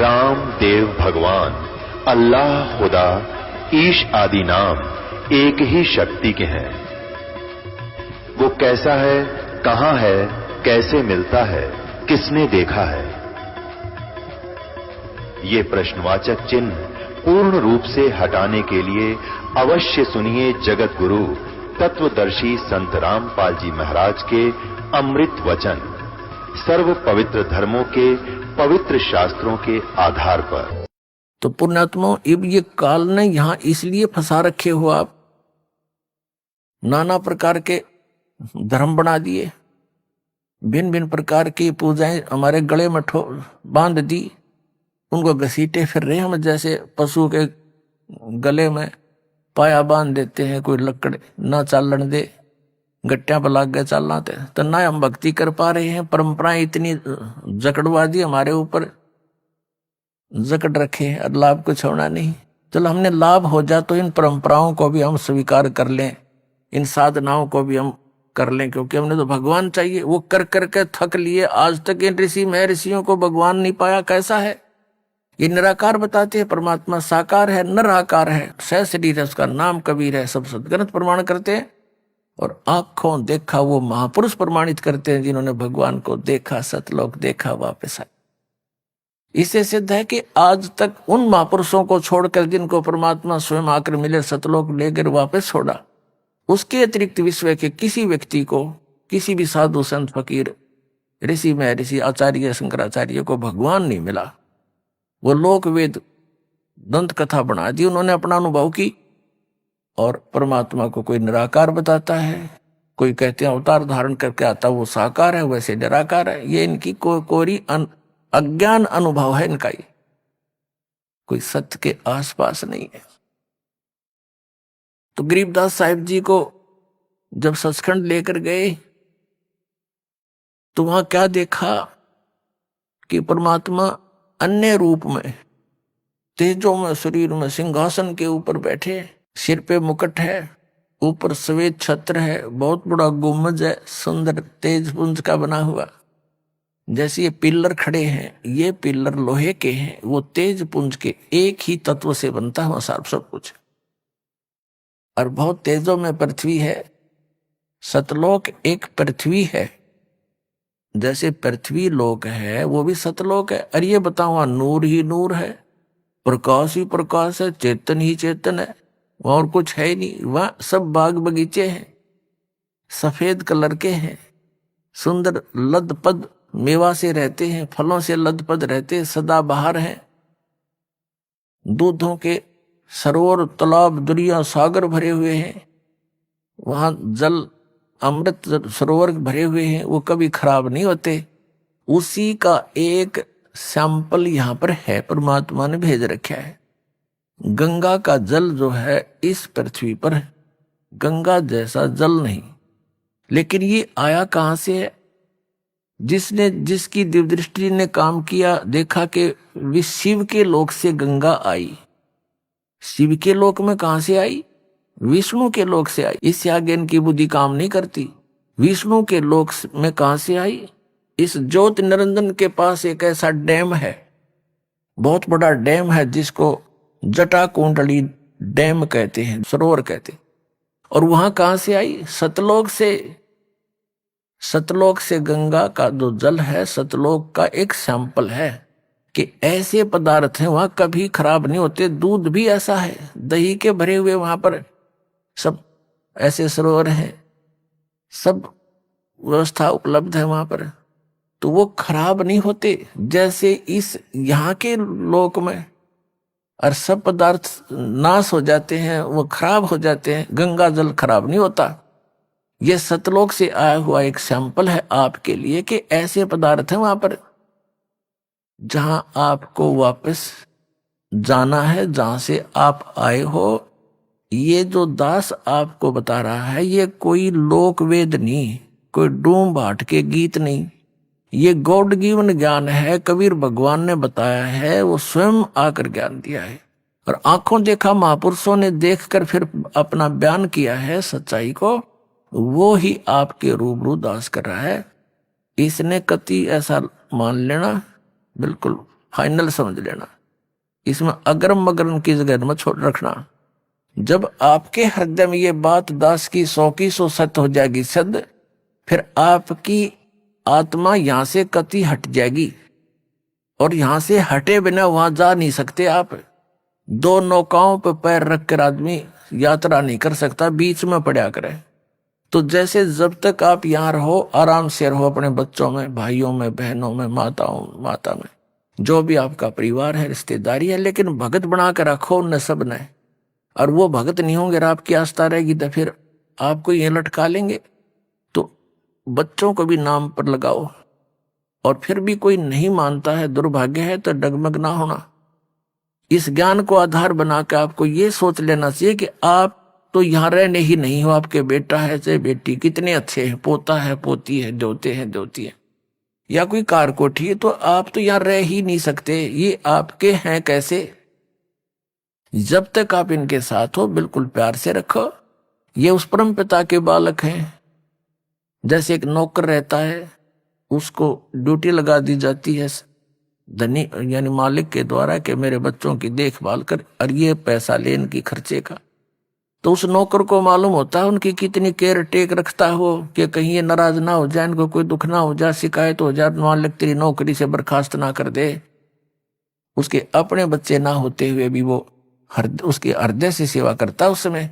राम देव भगवान, अल्लाह खुदा, ईश आदि नाम एक ही शक्ति के हैं। वो कैसा है, कहां है, कैसे मिलता है, किसने देखा है? ये प्रश्नवाचक चिन्ह पूर्ण रूप से हटाने के लिए अवश्य सुनिए जगत गुरु तत्वदर्शी संत रामपाल जी महाराज के अमृत वचन, सर्व पवित्र धर्मों के पवित्र शास्त्रों के आधार पर। तो पुण्यात्मा, अब ये काल ने यहां इसलिए फंसा रखे हो आप, नाना प्रकार के धर्म बना दिए, भिन्न भिन्न प्रकार की पूजाएं हमारे गले में बांध दी, उनको घसीटे फिर रहे हम जैसे पशु के गले में पाया बांध देते हैं, कोई लकड़ ना चालन दे, गट्टियां पर लाग गए चालना थे, तो ना हम भक्ति कर पा रहे हैं। परंपराएं इतनी जकड़वा दी हमारे ऊपर, जकड़ रखे और लाभ कुछ होना नहीं। चलो हमने लाभ हो जा तो इन परंपराओं को भी हम स्वीकार कर लें, इन साधनाओं को भी हम कर लें, क्योंकि हमने तो भगवान चाहिए। वो कर करके थक लिए, आज तक इन ऋषि महर्षियों को भगवान नहीं पाया। कैसा है ये? निराकार बताते हैं, परमात्मा साकार है, निराकार है, सह शरीर है, उसका नाम कबीर है, सब सदग्रंथ प्रमाण करते हैं। और आंखों देखा वो महापुरुष प्रमाणित करते हैं, जिन्होंने भगवान को देखा, सतलोक देखा, वापस आए। इससे सिद्ध है कि आज तक उन महापुरुषों को छोड़कर जिनको परमात्मा स्वयं आकर मिले, सतलोक लेकर वापस छोड़ा, उसके अतिरिक्त विश्व के किसी व्यक्ति को, किसी भी साधु संत फकीर ऋषि महर्षि आचार्य शंकराचार्य को भगवान नहीं मिला। वो लोक वेद दंत कथा बना दी उन्होंने, अपना अनुभव की। और परमात्मा को कोई निराकार बताता है, कोई कहते हैं अवतार धारण करके आता वो साकार है, वैसे निराकार है। ये इनकी कोरी अज्ञान अनुभव है इनका, ये कोई सत्य के आसपास नहीं है। तो गरीबदास साहिब जी को जब सचखंड लेकर गए तो वहां क्या देखा कि परमात्मा अन्य रूप में, तेजों में, शरीर में, सिंहासन के ऊपर बैठे, सिर पे मुकुट है, ऊपर श्वेत छत्र है, बहुत बड़ा गुम्बज है, सुंदर तेज पुंज का बना हुआ। जैसे ये पिल्लर खड़े हैं, ये पिल्लर लोहे के हैं, वो तेज पुंज के एक ही तत्व से बनता है सब कुछ। और बहुत तेजों में पृथ्वी है। सतलोक एक पृथ्वी है, जैसे पृथ्वी लोक है वो भी सतलोक है। और ये बताओ, नूर ही नूर है, प्रकाश ही प्रकाश है, चेतन ही चेतन है, और कुछ है ही नहीं। वहां सब बाग बगीचे हैं, सफेद कलर के हैं, सुंदर लदपद मेवा से रहते हैं, फलों से लदपद रहते हैं, सदा बहार हैं, दूधों के सरोवर, तालाब, दरिया, सागर भरे हुए हैं। वहां जल अमृत सरोवर भरे हुए हैं, वो कभी खराब नहीं होते। उसी का एक सैंपल यहाँ पर है, परमात्मा ने भेज रखा है। गंगा का जल जो है इस पृथ्वी पर गंगा जैसा जल नहीं, लेकिन ये आया कहां से है? जिसकी दिव्य दृष्टि ने काम किया, देखा कि शिव के लोक से गंगा आई। शिव के लोक में कहां से आई? विष्णु के लोक से आई। इससे आगे इनकी बुद्धि काम नहीं करती। विष्णु के लोक में कहां से आई? इस ज्योति निरंजन के पास एक ऐसा डैम है, बहुत बड़ा डैम है, जिसको जटा कुंडली डैम कहते हैं, सरोवर कहते हैं। और वहां कहां से आई? सतलोक से। सतलोक से गंगा का जो जल है, सतलोक का एक सैंपल है कि ऐसे पदार्थ हैं वहां कभी खराब नहीं होते। दूध भी ऐसा है, दही के भरे हुए वहां पर सब ऐसे सरोवर हैं, सब व्यवस्था उपलब्ध है वहां पर, तो वो खराब नहीं होते जैसे इस यहाँ के लोक में। और सब पदार्थ नाश हो जाते हैं, वो खराब हो जाते हैं। गंगा जल खराब नहीं होता। ये सतलोक से आया हुआ एक सैंपल है आपके लिए कि ऐसे पदार्थ हैं वहां पर जहां आपको वापस जाना है, जहां से आप आए हो। ये जो दास आपको बता रहा है, ये कोई लोक वेद नहीं, कोई डूम भाट के गीत नहीं, ये गॉड गिवन ज्ञान है। कबीर भगवान ने बताया है, वो स्वयं आकर ज्ञान दिया है। और आंखों देखा महापुरुषों ने देखकर फिर अपना बयान किया है सच्चाई को, वो ही आपके रूबरू दास कर रहा है। इसने कति ऐसा मान लेना बिल्कुल फाइनल समझ लेना। इसमें अगरम मगरम की जगह मत छोड़ रखना। जब आपके हृदय में ये बात 10 की 100 की 100 सत्य हो जाएगी सद, फिर आपकी आत्मा यहां से कति हट जाएगी और यहां से हटे बिना वहां जा नहीं सकते आप। 2 नौकाओं पर पैर रखकर आदमी यात्रा नहीं कर सकता, बीच में पड़ा करे। तो जैसे जब तक आप यहां रहो, आराम से रहो अपने बच्चों में, भाइयों में, बहनों में, माता में, जो भी आपका परिवार है, रिश्तेदारी है, लेकिन भगत बना कर रखो उन सब ने। और वो भगत नहीं होंगे, आपकी आस्था रहेगी तो फिर आपको ये लटका लेंगे। तो बच्चों को भी नाम पर लगाओ, और फिर भी कोई नहीं मानता है, दुर्भाग्य है, तो डगमग ना होना। इस ज्ञान को आधार बनाकर आपको ये सोच लेना चाहिए कि आप तो यहाँ रहने ही नहीं हो, आपके बेटा है चाहे बेटी, कितने अच्छे हैं, पोता है, पोती है, दोते हैं, दोती है, या कोई कार कोठी है, तो आप तो यहाँ रह ही नहीं सकते। ये आपके हैं कैसे? जब तक आप इनके साथ हो बिल्कुल प्यार से रखो। ये उस परम पिता के बालक हैं। जैसे एक नौकर रहता है, उसको ड्यूटी लगा दी जाती है धनी यानी मालिक के द्वारा कि मेरे बच्चों की देखभाल कर, और ये पैसा ले इनकी खर्चे का। तो उस नौकर को मालूम होता है उनकी कितनी केयर टेक रखता हो कि कहीं ये नाराज ना हो जाए, इनको कोई दुख ना हो जाए, शिकायत हो जाए, मालिक तेरी नौकरी से बर्खास्त ना कर दे। उसके अपने बच्चे ना होते हुए भी वो उसके हृदय से सेवा करता है उस समय।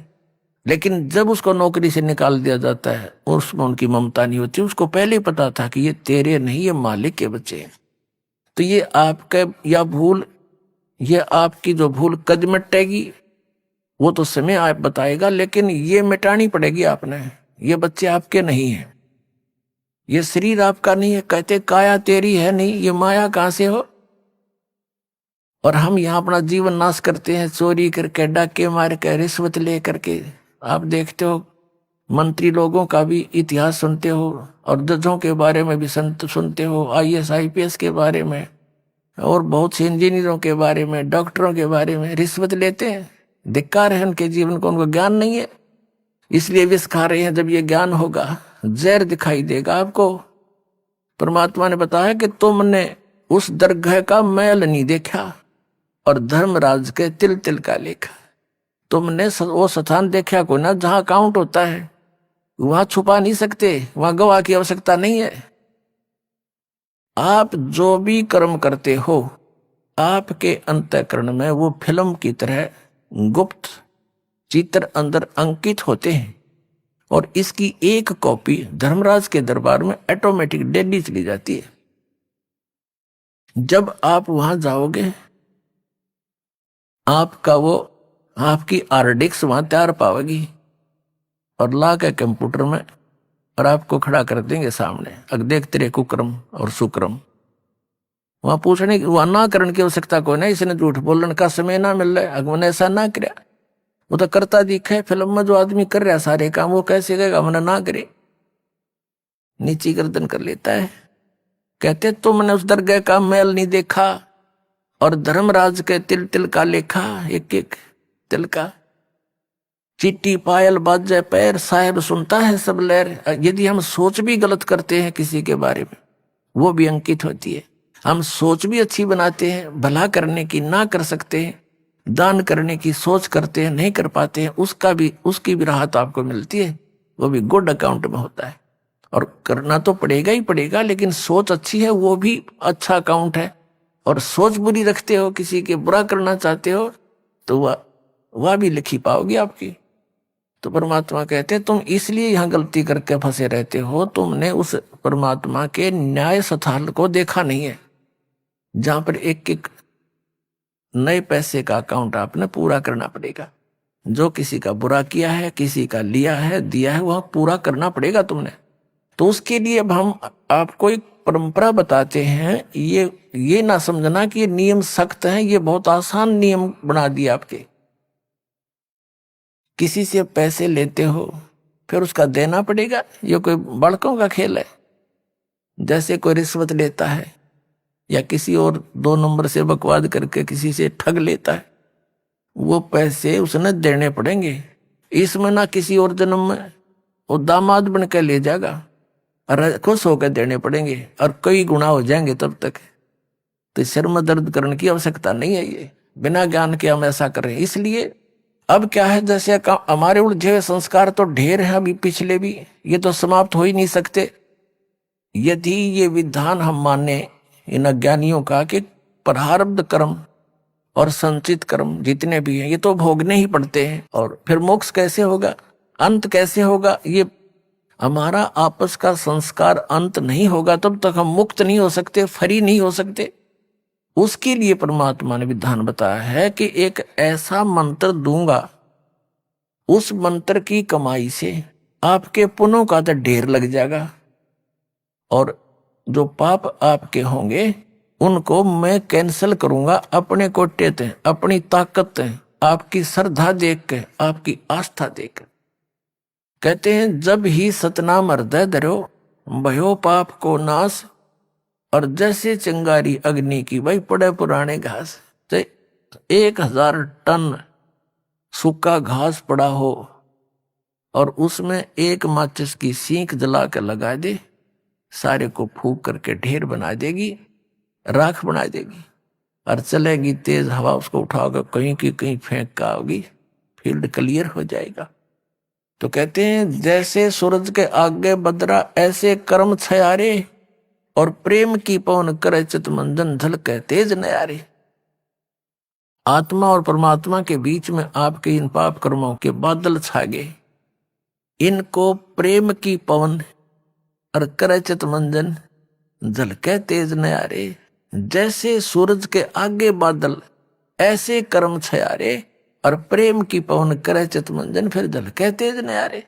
लेकिन जब उसको नौकरी से निकाल दिया जाता है, उसमें उनकी ममता नहीं होती। उसको पहले ही पता था कि ये तेरे नहीं, ये मालिक के बच्चे हैं। तो ये आपका या भूल, ये आपकी जो भूल कद मिटेगी वो तो समय आप बताएगा, लेकिन ये मिटानी पड़ेगी आपने। ये बच्चे आपके नहीं हैं, ये शरीर आपका नहीं है। कहते काया तेरी है नहीं, ये माया कहां से हो? और हम यहाँ अपना जीवन नाश करते हैं, चोरी करके, डाके मार के, रिश्वत ले करके। आप देखते हो मंत्री लोगों का भी इतिहास सुनते हो, और जजों के बारे में भी सुनते हो, IAS IPS के बारे में, और बहुत से इंजीनियरों के बारे में, डॉक्टरों के बारे में रिश्वत लेते हैं। धिक्कार है उनके जीवन को, उनको ज्ञान नहीं है, इसलिए विष खा रहे हैं। जब ये ज्ञान होगा, जहर दिखाई देगा आपको। परमात्मा ने बताया कि तुमने उस दरगाह का मैल नहीं देखा और धर्मराज के तिल तिल का लेखा। तुमने वो स्थान देखा को ना जहां काउंट होता है, वहां छुपा नहीं सकते, वहां गवाह की आवश्यकता नहीं है। आप जो भी कर्म करते हो, आपके अंतःकरण में वो फिल्म की तरह गुप्त चित्र अंदर अंकित होते हैं, और इसकी एक कॉपी धर्मराज के दरबार में ऑटोमेटिक डेली चली जाती है। जब आप वहां जाओगे, आपकी हार्ड-डिस्क वहां तैयार पाओगी, और ला के कंप्यूटर में, और आपको खड़ा कर देंगे सामने, अग देख तेरे कुक्रम और सुक्रम। वहां पूछने की, वहां ना करने की आवश्यकता कोई नहीं। इसने झूठ बोलने का समय ना मिल रहा है, अग मैंने ऐसा ना किया। वो तो करता दिखे फिल्म में, जो आदमी कर रहा है सारे काम, वो कैसे कहेगा मैंने ना करे? नीची गर्दन कर लेता है। कहते तुमने उस दरगाह का मैल नहीं देखा और धर्मराज के तिल तिल का लेखा, एक एक तिल का। चिट्टी पायल बाजे पैर, साहेब सुनता है सब लहर। यदि हम सोच भी गलत करते हैं किसी के बारे में, वो भी अंकित होती है। हम सोच भी अच्छी बनाते हैं, भला करने की ना कर सकते हैं, दान करने की सोच करते हैं, नहीं कर पाते हैं, उसकी भी राहत आपको मिलती है, वो भी गुड अकाउंट में होता है। और करना तो पड़ेगा ही पड़ेगा, लेकिन सोच अच्छी है वो भी अच्छा अकाउंट है। और सोच बुरी रखते हो, किसी के बुरा करना चाहते हो, तो वह भी लिखी पाओगी आपकी। तो परमात्मा कहते हैं तुम इसलिए यहां गलती करके फंसे रहते हो, तुमने उस परमात्मा के न्याय स्थल को देखा नहीं है, जहां पर एक एक नए पैसे का अकाउंट आपने पूरा करना पड़ेगा। जो किसी का बुरा किया है, किसी का लिया है, दिया है, वह पूरा करना पड़ेगा तुमने। तो उसके लिए अब हम आपको एक परंपरा बताते हैं। ये ना समझना कि ये नियम सख्त हैं, ये बहुत आसान नियम बना दिए आपके। किसी से पैसे लेते हो फिर उसका देना पड़ेगा, ये कोई बड़कों का खेल है? जैसे कोई रिश्वत लेता है या किसी और 2 नंबर से बकवाद करके किसी से ठग लेता है, वो पैसे उसने देने पड़ेंगे। इसमें ना किसी और जन्म में वो दामाद बन के ले जाएगा, और खुश होकर देने पड़ेंगे, और कई गुना हो जाएंगे तब तक। तो सिर में दर्द करने की आवश्यकता नहीं है। ये बिना ज्ञान के हम ऐसा कर रहे हैं। इसलिए अब क्या है, जैसे हमारे उलझे हुए संस्कार तो ढेर है अभी पिछले भी, ये तो समाप्त हो ही नहीं सकते। यदि ये विधान हम माने इन अज्ञानियों का कि प्रारब्ध कर्म और संचित कर्म जितने भी हैं ये तो भोगने ही पड़ते हैं, और फिर मोक्ष कैसे होगा, अंत कैसे होगा, ये हमारा आपस का संस्कार अंत नहीं होगा तब तक हम मुक्त नहीं हो सकते, फ्री नहीं हो सकते। उसके लिए परमात्मा ने विधान बताया है कि एक ऐसा मंत्र दूंगा, उस मंत्र की कमाई से आपके पुण्यों का तो ढेर लग जाएगा, और जो पाप आपके होंगे उनको मैं कैंसिल करूंगा अपने कोटे ते, अपनी ताकत है, आपकी श्रद्धा देख के, आपकी आस्था देख। कहते हैं जब ही सतनाम हृदय धरो भयो पाप को नाश, और जैसे चिंगारी अग्नि की भाई पड़े पुराने घास, तो 1000 टन सूखा घास पड़ा हो और उसमें एक माचिस की सीख जला कर लगा दे, सारे को फूंक करके ढेर बना देगी, राख बना देगी, और चलेगी तेज हवा उसको उठाओगे कहीं की कहीं फेंक का होगी, फील्ड क्लियर हो जाएगा। तो कहते हैं जैसे सूरज के आगे बदरा ऐसे कर्म छयारे, और प्रेम की पवन करे चित मंजन झलके तेज नयारे। आत्मा और परमात्मा के बीच में आपके इन पाप कर्मों के बादल छा गए, इनको प्रेम की पवन और करे चित मंजन झलके तेज नयारे। जैसे सूरज के आगे बादल ऐसे कर्म छयारे, और प्रेम की पवन करे चित मंजन फिर झलके तेज नयारे।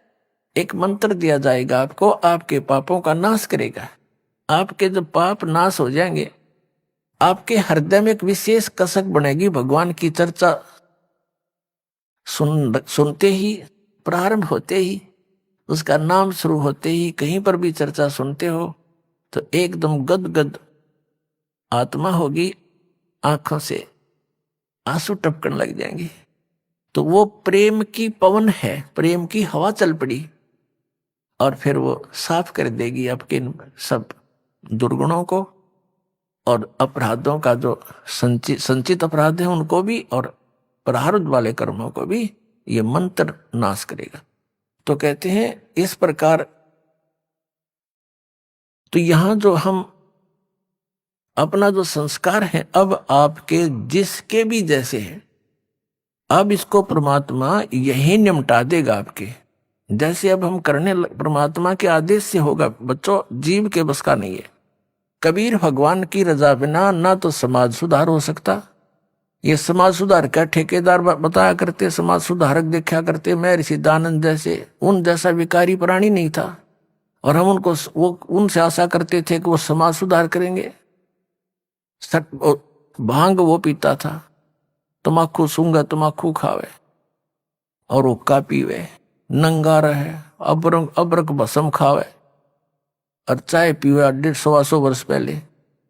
एक मंत्र दिया जाएगा आपको, आपके पापों का नाश करेगा। आपके जब पाप नाश हो जाएंगे, आपके हृदय में एक विशेष कसक बनेगी। भगवान की चर्चा सुनते ही, प्रारंभ होते ही, उसका नाम शुरू होते ही, कहीं पर भी चर्चा सुनते हो तो एकदम गदगद आत्मा होगी, आंखों से आंसू टपकने लग जाएंगे। तो वो प्रेम की पवन है, प्रेम की हवा चल पड़ी, और फिर वो साफ कर देगी आपके सब दुर्गुणों को, और अपराधों का जो संचित अपराध है उनको भी, और प्रारब्ध वाले कर्मों को भी ये मंत्र नाश करेगा। तो कहते हैं इस प्रकार, तो यहां जो हम अपना जो संस्कार है अब आपके जिसके भी जैसे हैं, अब इसको परमात्मा यही निमटा देगा आपके जैसे। अब हम करने परमात्मा के आदेश से होगा बच्चों, जीव के बस का नहीं है। कबीर भगवान की रजा बिना ना तो समाज सुधार हो सकता। ये समाज सुधार का ठेकेदार बताया करते, समाज सुधारक देखा करते, मैं ऋषि दानंद जैसे, उन जैसा विकारी प्राणी नहीं था, और हम उनको वो उनसे आशा करते थे कि वो समाज सुधार करेंगे। भांग वो पीता था, तमाकू सूंगा तमाकू खावे और हुक्का पीवे, नंगा रहे, अबरक भस्म खावे और चाय पीवे 150-125 वर्ष पहले।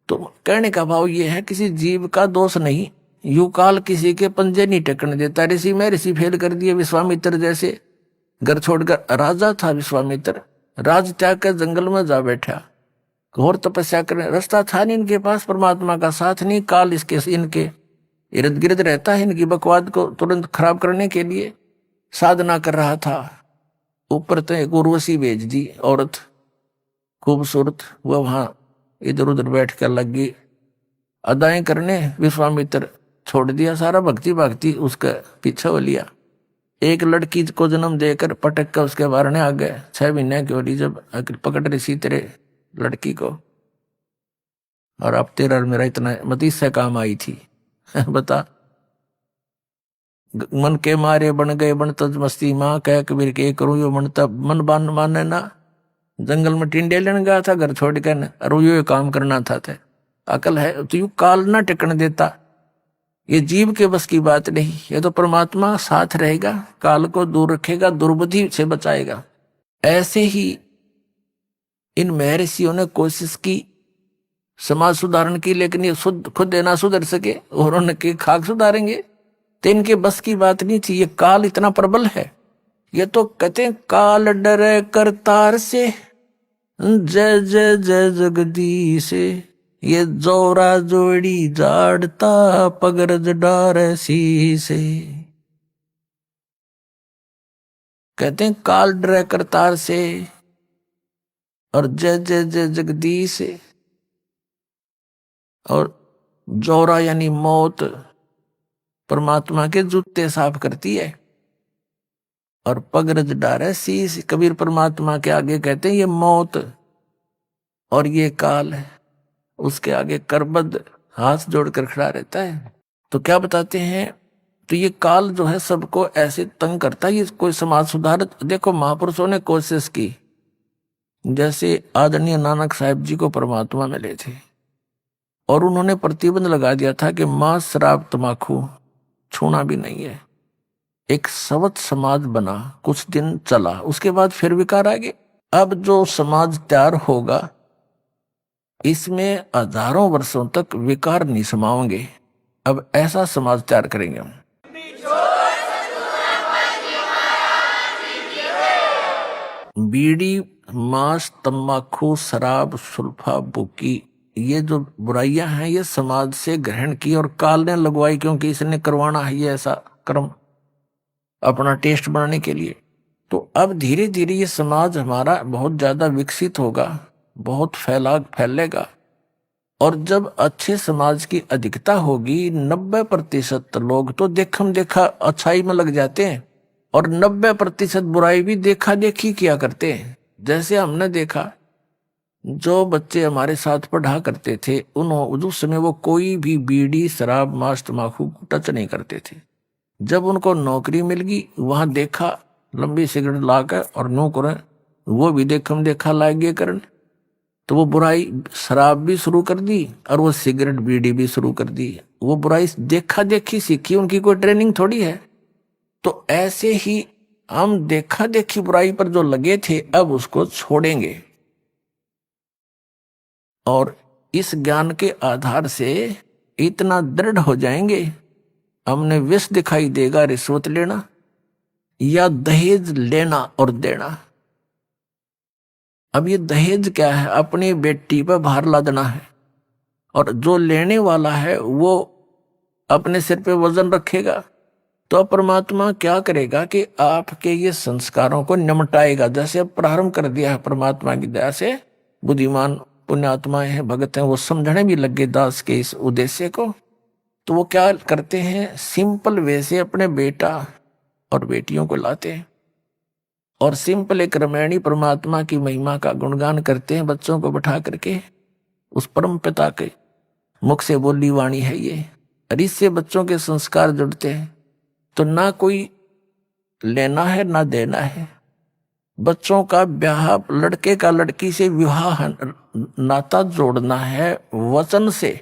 तो कहने का भाव ये है किसी जीव का दोष नहीं, युकाल किसी के पंजे नहीं टेकने देता। ऋषि में ऋषि फेल कर दिए, विश्वामित्र जैसे घर छोड़कर। राजा था विश्वामित्र, राज त्याग कर जंगल में जा बैठा, घोर तपस्या करने। रास्ता था नहीं इनके पास, परमात्मा का साथ नहीं, काल इसके इनके इर्द गिर्द रहता है, इनकी बकवाद को तुरंत खराब करने के लिए साधना कर रहा था। ऊपर तो एक उर्वशी भेज दी औरत खूबसूरत, वो वहां इधर उधर बैठ कर लगी अदाएं करने। विश्वामित्र छोड़ दिया सारा, भक्ति भक्ति उसका पीछा हो लिया। एक लड़की को जन्म देकर पटक कर उसके मारने आ गए। 6 महीने की होली जब पकड़ रही तेरे लड़की को, और अब तेरा और मेरा इतना मतीस से काम आई थी बता। मन के मारे बन गए बन तज मस्ती, माँ कह कबीर के करूं यो मन, तब मन बान माने ना। जंगल में टिंडे लेने गया था घर छोड़ कर, और यो काम करना था। अकल है तो यू काल ना टिकने देता। ये जीव के बस की बात नहीं, ये तो परमात्मा साथ रहेगा, काल को दूर रखेगा, दुर्बुद्धि से बचाएगा। ऐसे ही इन महर्षियों ने कोशिश की समाज सुधारण की, लेकिन ये खुद ना सुधर सके और उनके खाक सुधारेंगे तो इनके बस की बात नहीं थी। ये काल इतना प्रबल है। ये तो कहते हैं काल डरे करतार से, जय जय जय जगदीश। ये जोरा जोड़ी जाड़ता पगरज डार शीसे। कहते हैं काल डरे करतार से और जय जय जय जगदीश। और जोरा यानी मौत परमात्मा के जूते साफ करती है और पगरज डारे शीश। कबीर परमात्मा के आगे कहते हैं ये मौत और ये काल है, उसके आगे करबद्ध हाथ जोड़कर खड़ा रहता है। तो क्या बताते हैं, तो ये काल जो है सबको ऐसे तंग करता है। ये कोई समाज सुधार, देखो महापुरुषों ने कोशिश की, जैसे आदरणीय नानक साहिब जी को परमात्मा मिले थे और उन्होंने प्रतिबंध लगा दिया था कि मांस शराब तमाकू छूना भी नहीं है। एक सवत समाज बना, कुछ दिन चला, उसके बाद फिर विकार आ गए। अब जो समाज तैयार होगा इसमें हजारों वर्षों तक विकार नहीं समाओगे। अब ऐसा समाज तैयार करेंगे हम। बीड़ी, मांस, तम्बाकू, शराब, सुल्फा, बुकी, ये जो बुराइयां हैं ये समाज से ग्रहण की और काल ने लगवाई, क्योंकि इसने करवाना है ये ऐसा कर्म अपना टेस्ट बनाने के लिए। तो अब धीरे धीरे ये समाज हमारा बहुत ज्यादा विकसित होगा, बहुत फैलेगा। और जब अच्छे समाज की अधिकता होगी, 90% लोग तो देखम देखा अच्छाई में लग जाते हैं और 90% बुराई भी देखा देखी किया करते हैं। जैसे हमने देखा, जो बच्चे हमारे साथ पढ़ा करते थे उस समय वो कोई भी बीड़ी, शराब, मांस, तम्बाकू टच नहीं करते थे। जब उनको नौकरी मिल गई, वहां देखा लंबी सिगरेट लाकर और नो करें, वो भी देखम देखा लागे करन, तो वो बुराई शराब भी शुरू कर दी और वो सिगरेट बीड़ी भी शुरू कर दी। वो बुराई देखा देखी सीखी, उनकी कोई ट्रेनिंग थोड़ी है। तो ऐसे ही हम देखा देखी बुराई पर जो लगे थे अब उसको छोड़ेंगे और इस ज्ञान के आधार से इतना दृढ़ हो जाएंगे, हमने विष दिखाई देगा रिश्वत लेना या दहेज लेना और देना। अब ये दहेज क्या है, अपनी बेटी पर भार लादना है और जो लेने वाला है वो अपने सिर पे वजन रखेगा। तो परमात्मा क्या करेगा कि आपके ये संस्कारों को निमटाएगा। जैसे अब प्रारंभ कर दिया है परमात्मा की दया से, बुद्धिमान पुण्यात्माएं हैं, भगत हैं, वो समझने भी लगे दास के इस उद्देश्य को। तो वो क्या करते हैं, सिंपल वे से अपने बेटा और बेटियों को लाते हैं और सिंपल एक रामायणी परमात्मा की महिमा का गुणगान करते हैं, बच्चों को बैठा करके। उस परम पिता के मुख से बोली वाणी है ये, और इससे बच्चों के संस्कार जुड़ते हैं। तो ना कोई लेना है ना देना है, बच्चों का ब्याह, लड़के का लड़की से विवाह नाता जोड़ना है वचन से,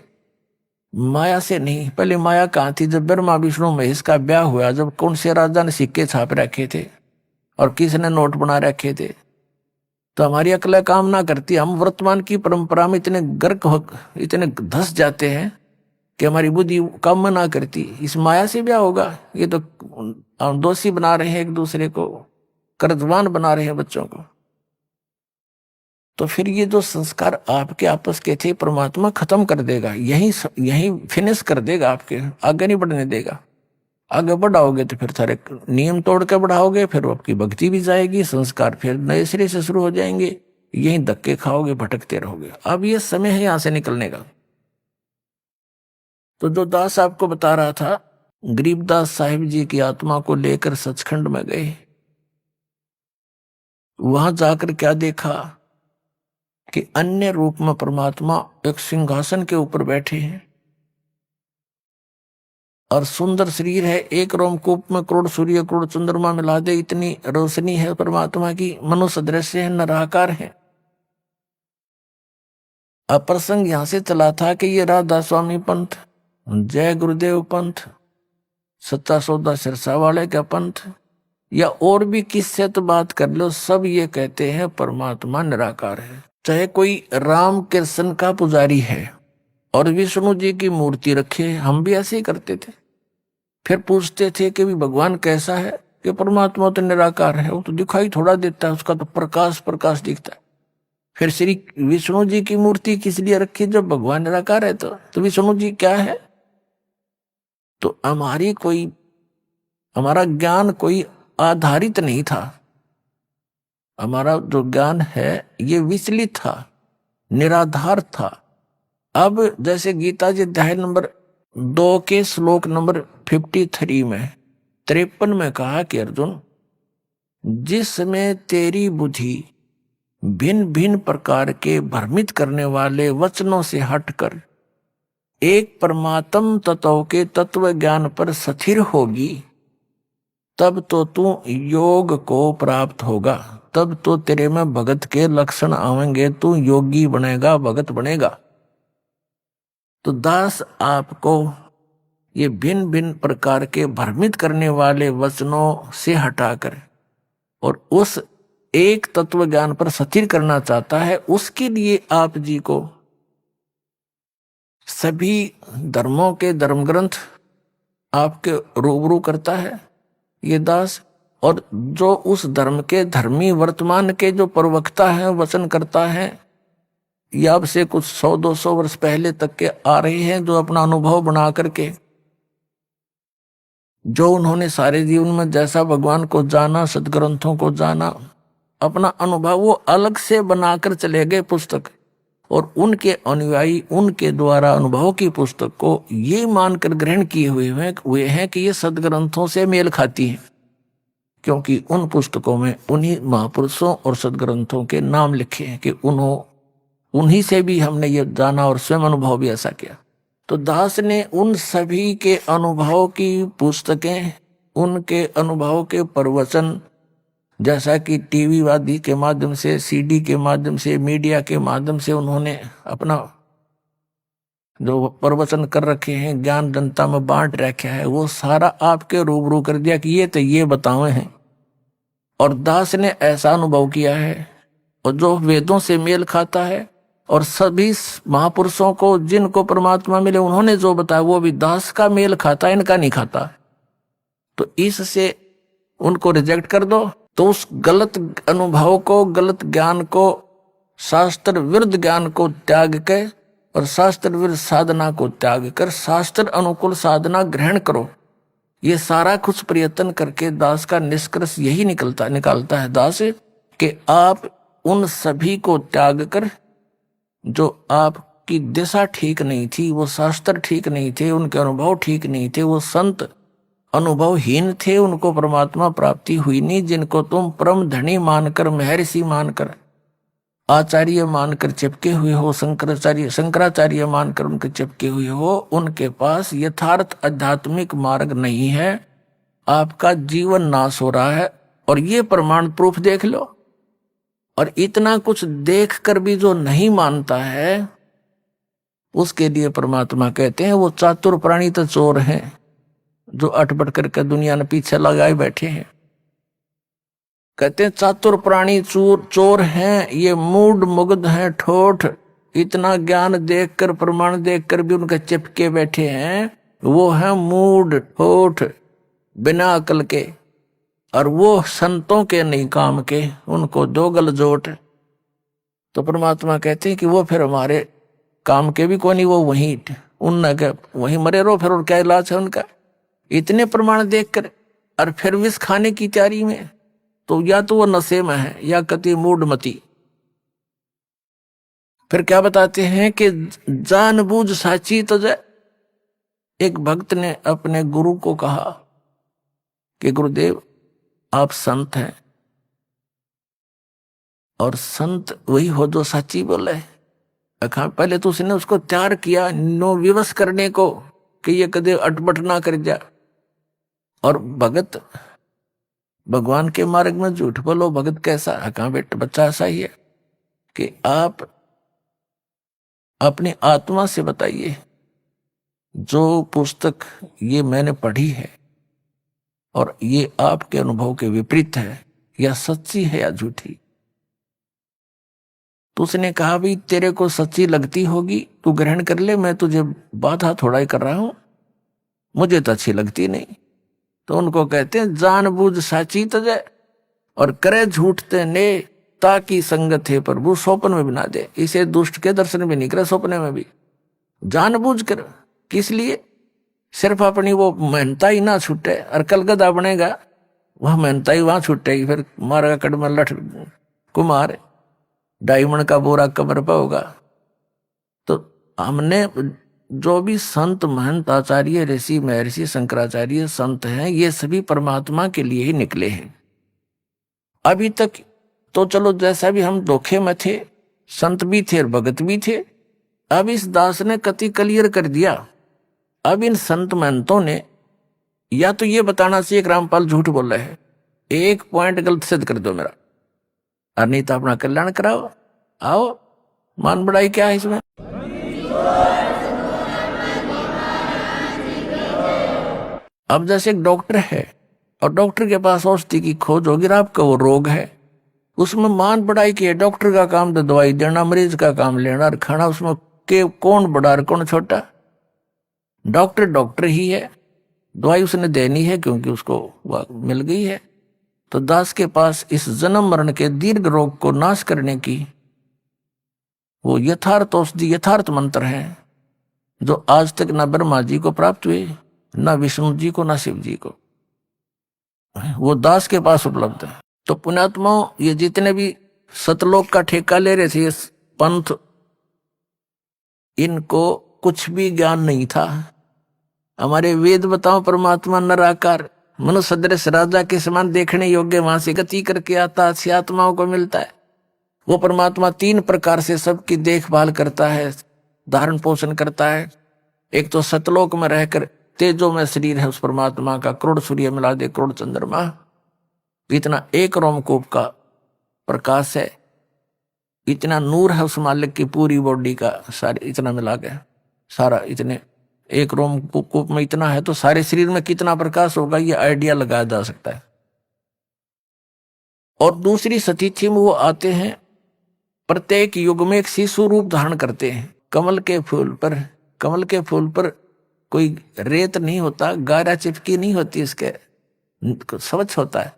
माया से नहीं। पहले माया कहाँ थी, जब ब्रह्मा विष्णु महेश का ब्याह हुआ, जब कौन से राजा ने सिक्के छाप रखे थे और किसने नोट बना रखे थे। तो हमारी अकल काम ना करती, हम वर्तमान की परंपरा में इतने इतने धस जाते हैं कि हमारी बुद्धि काम ना करती। इस माया से ब्याह होगा, ये तो हम दोषी बना रहे हैं, एक दूसरे को कर्जवान बना रहे हैं बच्चों को। तो फिर ये जो संस्कार आपके आपस के थे परमात्मा खत्म कर देगा, यही फिनिश कर देगा, आपके आगे नहीं बढ़ने देगा। आगे बढ़ाओगे तो फिर सारे नियम तोड़ के बढ़ाओगे, फिर आपकी भक्ति भी जाएगी, संस्कार फिर नए सिरे से शुरू हो जाएंगे, यही धक्के खाओगे, भटकते रहोगे। अब ये समय है यहां से निकलने का। तो जो दास आपको बता रहा था, गरीबदास साहिब जी की आत्मा को लेकर सचखंड में गए, वहां जाकर क्या देखा कि अन्य रूप में परमात्मा एक सिंहासन के ऊपर बैठे हैं और सुंदर शरीर है। एक रोमकूप में करोड़ सूर्य करोड़ चंद्रमा मिला दे इतनी रोशनी है परमात्मा की, मनुष्य दृश्य है, निराकार है। अब प्रसंग यहां से चला था कि ये राधा स्वामी पंथ, जय गुरुदेव पंथ, सच्चा सौदा सिरसा वाले का पंथ, या और भी किससे तो बात कर लो, सब ये कहते हैं परमात्मा निराकार है। चाहे कोई राम कृष्ण का पुजारी है और विष्णु जी की मूर्ति रखे, हम भी ऐसे ही करते थे। फिर पूछते थे कि भी भगवान कैसा है, कि परमात्मा तो निराकार है, वो तो दिखाई थोड़ा देता है, उसका तो प्रकाश दिखता है। फिर श्री विष्णु जी की मूर्ति किस लिए रखी जब भगवान निराकार है? तो विष्णु जी क्या है? तो हमारा ज्ञान कोई आधारित नहीं था। हमारा जो ज्ञान है ये विचलित था, निराधार था। अब जैसे गीता जी अध्याय नंबर 2 के श्लोक नंबर 53 में 53 में कहा कि अर्जुन, जिसमें तेरी बुद्धि भिन्न भिन्न प्रकार के भ्रमित करने वाले वचनों से हटकर एक परमात्म तत्व के तत्व ज्ञान पर स्थिर होगी, तब तो तू योग को प्राप्त होगा, तब तो तेरे में भगत के लक्षण आवेंगे, तू योगी बनेगा, भगत बनेगा। तो दास आपको ये भिन्न भिन्न प्रकार के भ्रमित करने वाले वचनों से हटाकर और उस एक तत्व ज्ञान पर स्थिर करना चाहता है। उसके लिए आप जी को सभी धर्मों के धर्म ग्रंथ आपके रूबरू करता है ये दास, और जो उस धर्म के धर्मी वर्तमान के जो प्रवक्ता है, वचन करता है, या अब से कुछ 100-200 वर्ष पहले तक के आ रहे हैं, जो अपना अनुभव बना करके, जो उन्होंने सारे जीवन में जैसा भगवान को जाना, सदग्रंथों को जाना, अपना अनुभव वो अलग से बनाकर चले गए पुस्तक, और उनके अनुयायी उनके द्वारा अनुभव की पुस्तक को ये मानकर ग्रहण किए हुए हैं कि ये सदग्रंथों से मेल खाती है, क्योंकि उन पुस्तकों में उन्हीं महापुरुषों और सदग्रंथों के नाम लिखे हैं कि उन्हीं से भी हमने ये जाना और स्वयं अनुभव भी ऐसा किया। तो दास ने उन सभी के अनुभव की पुस्तकें, उनके अनुभव के प्रवचन, जैसा कि टीवी आदि के माध्यम से, सीडी के माध्यम से, मीडिया के माध्यम से उन्होंने अपना जो प्रवचन कर रखे हैं, ज्ञान जनता में बांट रखा है, वो सारा आपके रूबरू कर दिया कि ये तो ये बताए हैं। और दास ने ऐसा अनुभव किया है, और जो वेदों से मेल खाता है, और सभी महापुरुषों को जिनको परमात्मा मिले उन्होंने जो बताया वो भी दास का मेल खाता, इनका नहीं खाता। तो इससे उनको रिजेक्ट कर दो। तो उस गलत अनुभव को, गलत ज्ञान को, शास्त्र विरुद्ध ज्ञान को त्याग के और शास्त्र विरुद्ध साधना को त्याग कर शास्त्र अनुकूल साधना ग्रहण करो। ये सारा कुछ प्रयत्न करके दास का निष्कर्ष यही निकालता है दास कि आप उन सभी को त्याग कर, जो आपकी दिशा ठीक नहीं थी, वो शास्त्र ठीक नहीं थे, उनके अनुभव ठीक नहीं थे, वो संत अनुभवहीन थे, उनको परमात्मा प्राप्ति हुई नहीं, जिनको तुम परम धनी मानकर, महर्षि मानकर, आचार्य मानकर चिपके हुए हो, शंकराचार्य मानकर उनके चिपके हुए हो, उनके पास यथार्थ आध्यात्मिक मार्ग नहीं है। आपका जीवन नाश हो रहा है, और ये प्रमाण प्रूफ देख लो। और इतना कुछ देख कर भी जो नहीं मानता है, उसके लिए परमात्मा कहते हैं वो चातुर प्राणी तो चोर हैं, जो अटपट करके दुनिया ने पीछे लगाए बैठे हैं। कहते हैं चातुर प्राणी चोर हैं, ये मूड मुग्ध हैं, ठोठ, इतना ज्ञान देखकर, प्रमाण देखकर भी उनके चिपके बैठे हैं, वो है मूड ठोठ, बिना अकल के, और वो संतों के नहीं काम के, उनको दो गल जोट। तो परमात्मा कहते हैं कि वो फिर हमारे काम के भी कोई नहीं, वो वहीं मरे रहो फिर, और क्या इलाज है उनका? इतने प्रमाण देखकर और फिर विष खाने की तैयारी में, तो या तो वो नशे में है या कति मूढ़मती। फिर क्या बताते हैं कि जानबूझ साची तुझे। एक भक्त ने अपने गुरु को कहा कि गुरुदेव आप संत हैं, और संत वही हो जो सच्ची बोले। पहले तो उसने उसको तैयार किया नो विवश करने को कि ये कदे अटपट ना कर जा। और भगत भगवान के मार्ग में झूठ बोलो, भगत कैसा? कहाँ बेटा बच्चा ऐसा ही है कि आप अपनी आत्मा से बताइए, जो पुस्तक ये मैंने पढ़ी है और ये आपके अनुभव के विपरीत है, या सच्ची है या झूठी? तो उसने कहा भाई तेरे को सच्ची लगती होगी तू ग्रहण कर ले, मैं तुझे बाधा थोड़ा ही कर रहा हूं, मुझे तो अच्छी लगती नहीं। तो उनको कहते हैं जानबूझ साची तुझे और करे झूठ ते ने, ताकि संगत है प्रभु स्वप्न में भी ना दे। इसे दुष्ट के दर्शन भी नहीं करे स्वप्न में भी, जानबूझ कर। किस लिए? सिर्फ अपनी वो मेहनता ही ना छूटे, और कल गधा बनेगा वह मेहनता ही वहां छूटेगी, फिर मारेगा कड़मा लठ कुमार, डायमंड का बोरा कमर पर होगा। तो हमने जो भी संत महंत आचार्य ऋषि महर्षि शंकराचार्य संत हैं, ये सभी परमात्मा के लिए ही निकले हैं। अभी तक तो चलो जैसा भी हम धोखे में थे, संत भी थे और भगत भी थे। अब इस दास ने कति क्लियर कर दिया। अब इन संत महंतों ने या तो ये बताना चाहिए कि रामपाल झूठ बोल रहे हैं, एक पॉइंट गलत सिद्ध कर दो मेरा, और नहीं तो अपना कल्याण कराओ। आओ, मान बढ़ाई क्या है इसमें? अब जैसे एक डॉक्टर है और डॉक्टर के पास औषधि की खोज होगी, आपका वो रोग है, उसमें मान बढ़ाई की है। डॉक्टर का काम तो दवाई देना, मरीज का काम लेना और खाना। उसमें के कौन बड़ा और कौन छोटा? डॉक्टर डॉक्टर ही है, दवाई उसने देनी है क्योंकि उसको मिल गई है। तो दास के पास इस जन्म मरण के दीर्घ रोग को नाश करने की वो यथार्थ औषधि, यथार्थ मंत्र है, जो आज तक न ब्रह्मा जी को प्राप्त हुए, न विष्णु जी को, न शिव जी को। वो दास के पास उपलब्ध है। तो पुण्यात्माओं, ये जितने भी सतलोक का ठेका ले रहे थे ये पंथ, इनको कुछ भी ज्ञान नहीं था। हमारे वेद बताओ परमात्मा नराकार मनुष्य सदृश राजा के समान देखने योग्य, वहां से गति करके आता से आत्माओं को मिलता है। वो परमात्मा 3 प्रकार से सबकी देखभाल करता है, धारण पोषण करता है। एक तो सतलोक में रहकर तेजो में शरीर है उस परमात्मा का, करोड़ सूर्य मिला दे करोड़ चंद्रमा, इतना एक रोमकूप का प्रकाश है, इतना नूर है उस मालिक की पूरी बॉडी का, सारे इतना मिला के सारा, इतने एक रोमकूप में इतना है तो सारे शरीर में कितना प्रकाश होगा, ये आइडिया लगाया जा सकता है। और दूसरी सतीथि में वो आते हैं, प्रत्येक युग में एक शिशु रूप धारण करते हैं। कमल के फूल पर कोई रेत नहीं होता, गारा चिपकी नहीं होती, इसके स्वच्छ होता है,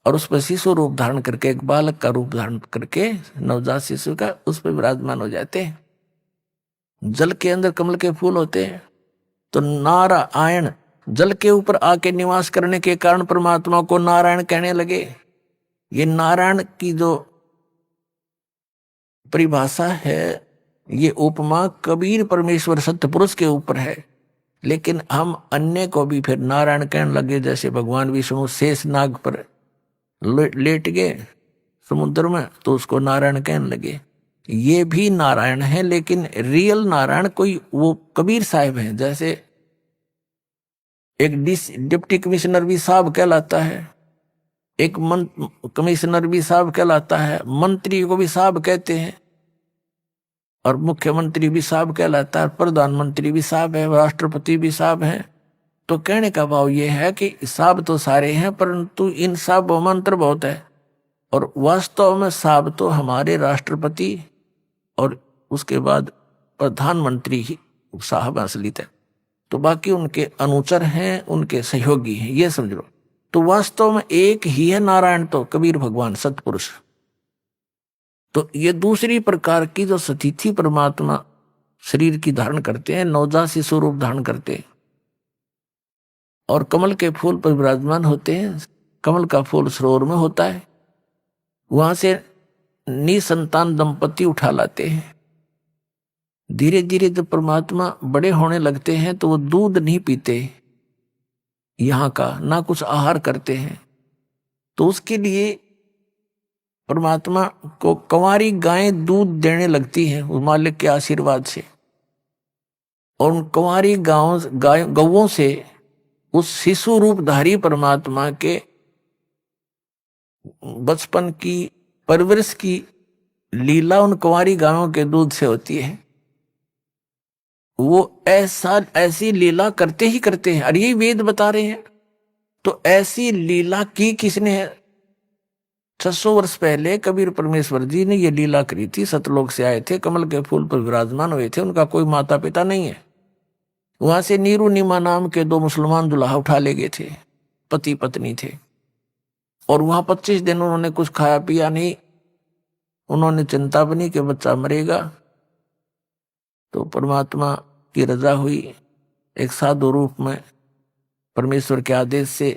और उस पर शिशु रूप धारण करके, एक बालक का रूप धारण करके, नवजात शिशु का, उस पर विराजमान हो जाते हैं। जल के अंदर कमल के फूल होते हैं, तो नारायण जल के ऊपर आके निवास करने के कारण परमात्मा को नारायण कहने लगे। ये नारायण की जो परिभाषा है, ये उपमा कबीर परमेश्वर सत्य पुरुष के ऊपर है, लेकिन हम अन्य को भी फिर नारायण कहने लगे। जैसे भगवान विष्णु शेष नाग पर लेट गए समुद्र में, तो उसको नारायण कहने लगे। ये भी नारायण है, लेकिन रियल नारायण कोई वो कबीर साहब हैं। जैसे एक डिप्टी कमिश्नर भी साहब कहलाता है, एक कमिश्नर भी साहब कहलाता है, मंत्री को भी साहब कहते हैं, और मुख्यमंत्री भी साहब कहलाता है, प्रधानमंत्री भी साहब है, राष्ट्रपति भी साहब है। तो कहने का भाव ये है कि साहब तो सारे हैं, परंतु इन साहब मंत्र बहुत है, और वास्तव में साहब तो हमारे राष्ट्रपति और उसके बाद प्रधानमंत्री ही साहब असलियत है, तो बाकी उनके अनुचर हैं, उनके सहयोगी हैं, ये समझ लो। तो वास्तव में एक ही है नारायण, तो कबीर भगवान सतपुरुष। तो ये दूसरी प्रकार की जो सतीथि परमात्मा शरीर की धारण करते हैं, नवजात शिशु रूप धारण करते हैं, और कमल के फूल पर विराजमान होते हैं। कमल का फूल सरोवर में होता है, वहां से निसंतान दंपति उठा लाते हैं। धीरे धीरे जब परमात्मा बड़े होने लगते हैं तो वो दूध नहीं पीते यहाँ का, ना कुछ आहार करते हैं। तो उसके लिए परमात्मा को कंवारी गायें दूध देने लगती हैं उस मालिक के आशीर्वाद से, और उन कंवारी गौओं से उस शिशु रूपधारी परमात्मा के बचपन की परवरिश की लीला उन कुंवारी गायों के दूध से होती है। वो ऐसी लीला करते ही करते हैं, और यही वेद बता रहे हैं। तो ऐसी लीला की किसने है? 600 वर्ष पहले कबीर परमेश्वर जी ने ये लीला करी थी। सतलोक से आए थे, कमल के फूल पर विराजमान हुए थे, उनका कोई माता पिता नहीं है। वहां से नीरू नीमा नाम के 2 मुसलमान दुल्हा उठा ले गए थे, पति पत्नी थे, और वहां 25 दिन उन्होंने कुछ खाया पिया नहीं, उन्होंने चिंता बनी कि बच्चा मरेगा। तो परमात्मा की रजा हुई, एक साधु रूप में परमेश्वर के आदेश से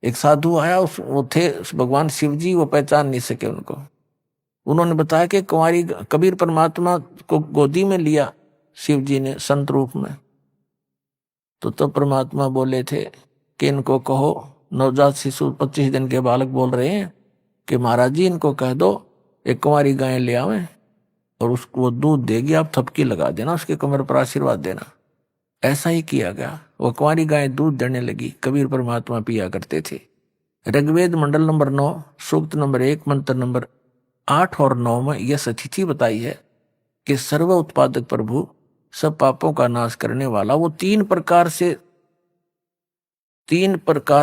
एक साधु आया। वो थे भगवान शिव जी, वो पहचान नहीं सके उनको। उन्होंने बताया कि कुंवारी कबीर परमात्मा को गोदी में लिया शिव जी ने संत रूप में। तो परमात्मा बोले थे कि इनको कहो, नवजात शिशु 25 दिन के बालक बोल रहे हैं कि महाराज जी इनको कह दो एक कुंवारी गाय ले आवे और उसको वो दूध देगी, आप थपकी लगा देना, उसके कमर पर आशीर्वाद देना। ऐसा ही किया गया। वो कुंवारी गाय दूध देने लगी, कबीर परमात्मा पिया करते थे। ऋग्वेद मंडल नंबर 9 सूक्त नंबर 1 मंत्र नंबर 8 और 9 में यह सतिथि बताई है कि सर्व उत्पादक प्रभु, सब पापों का नाश करने वाला, वो तीन प्रकार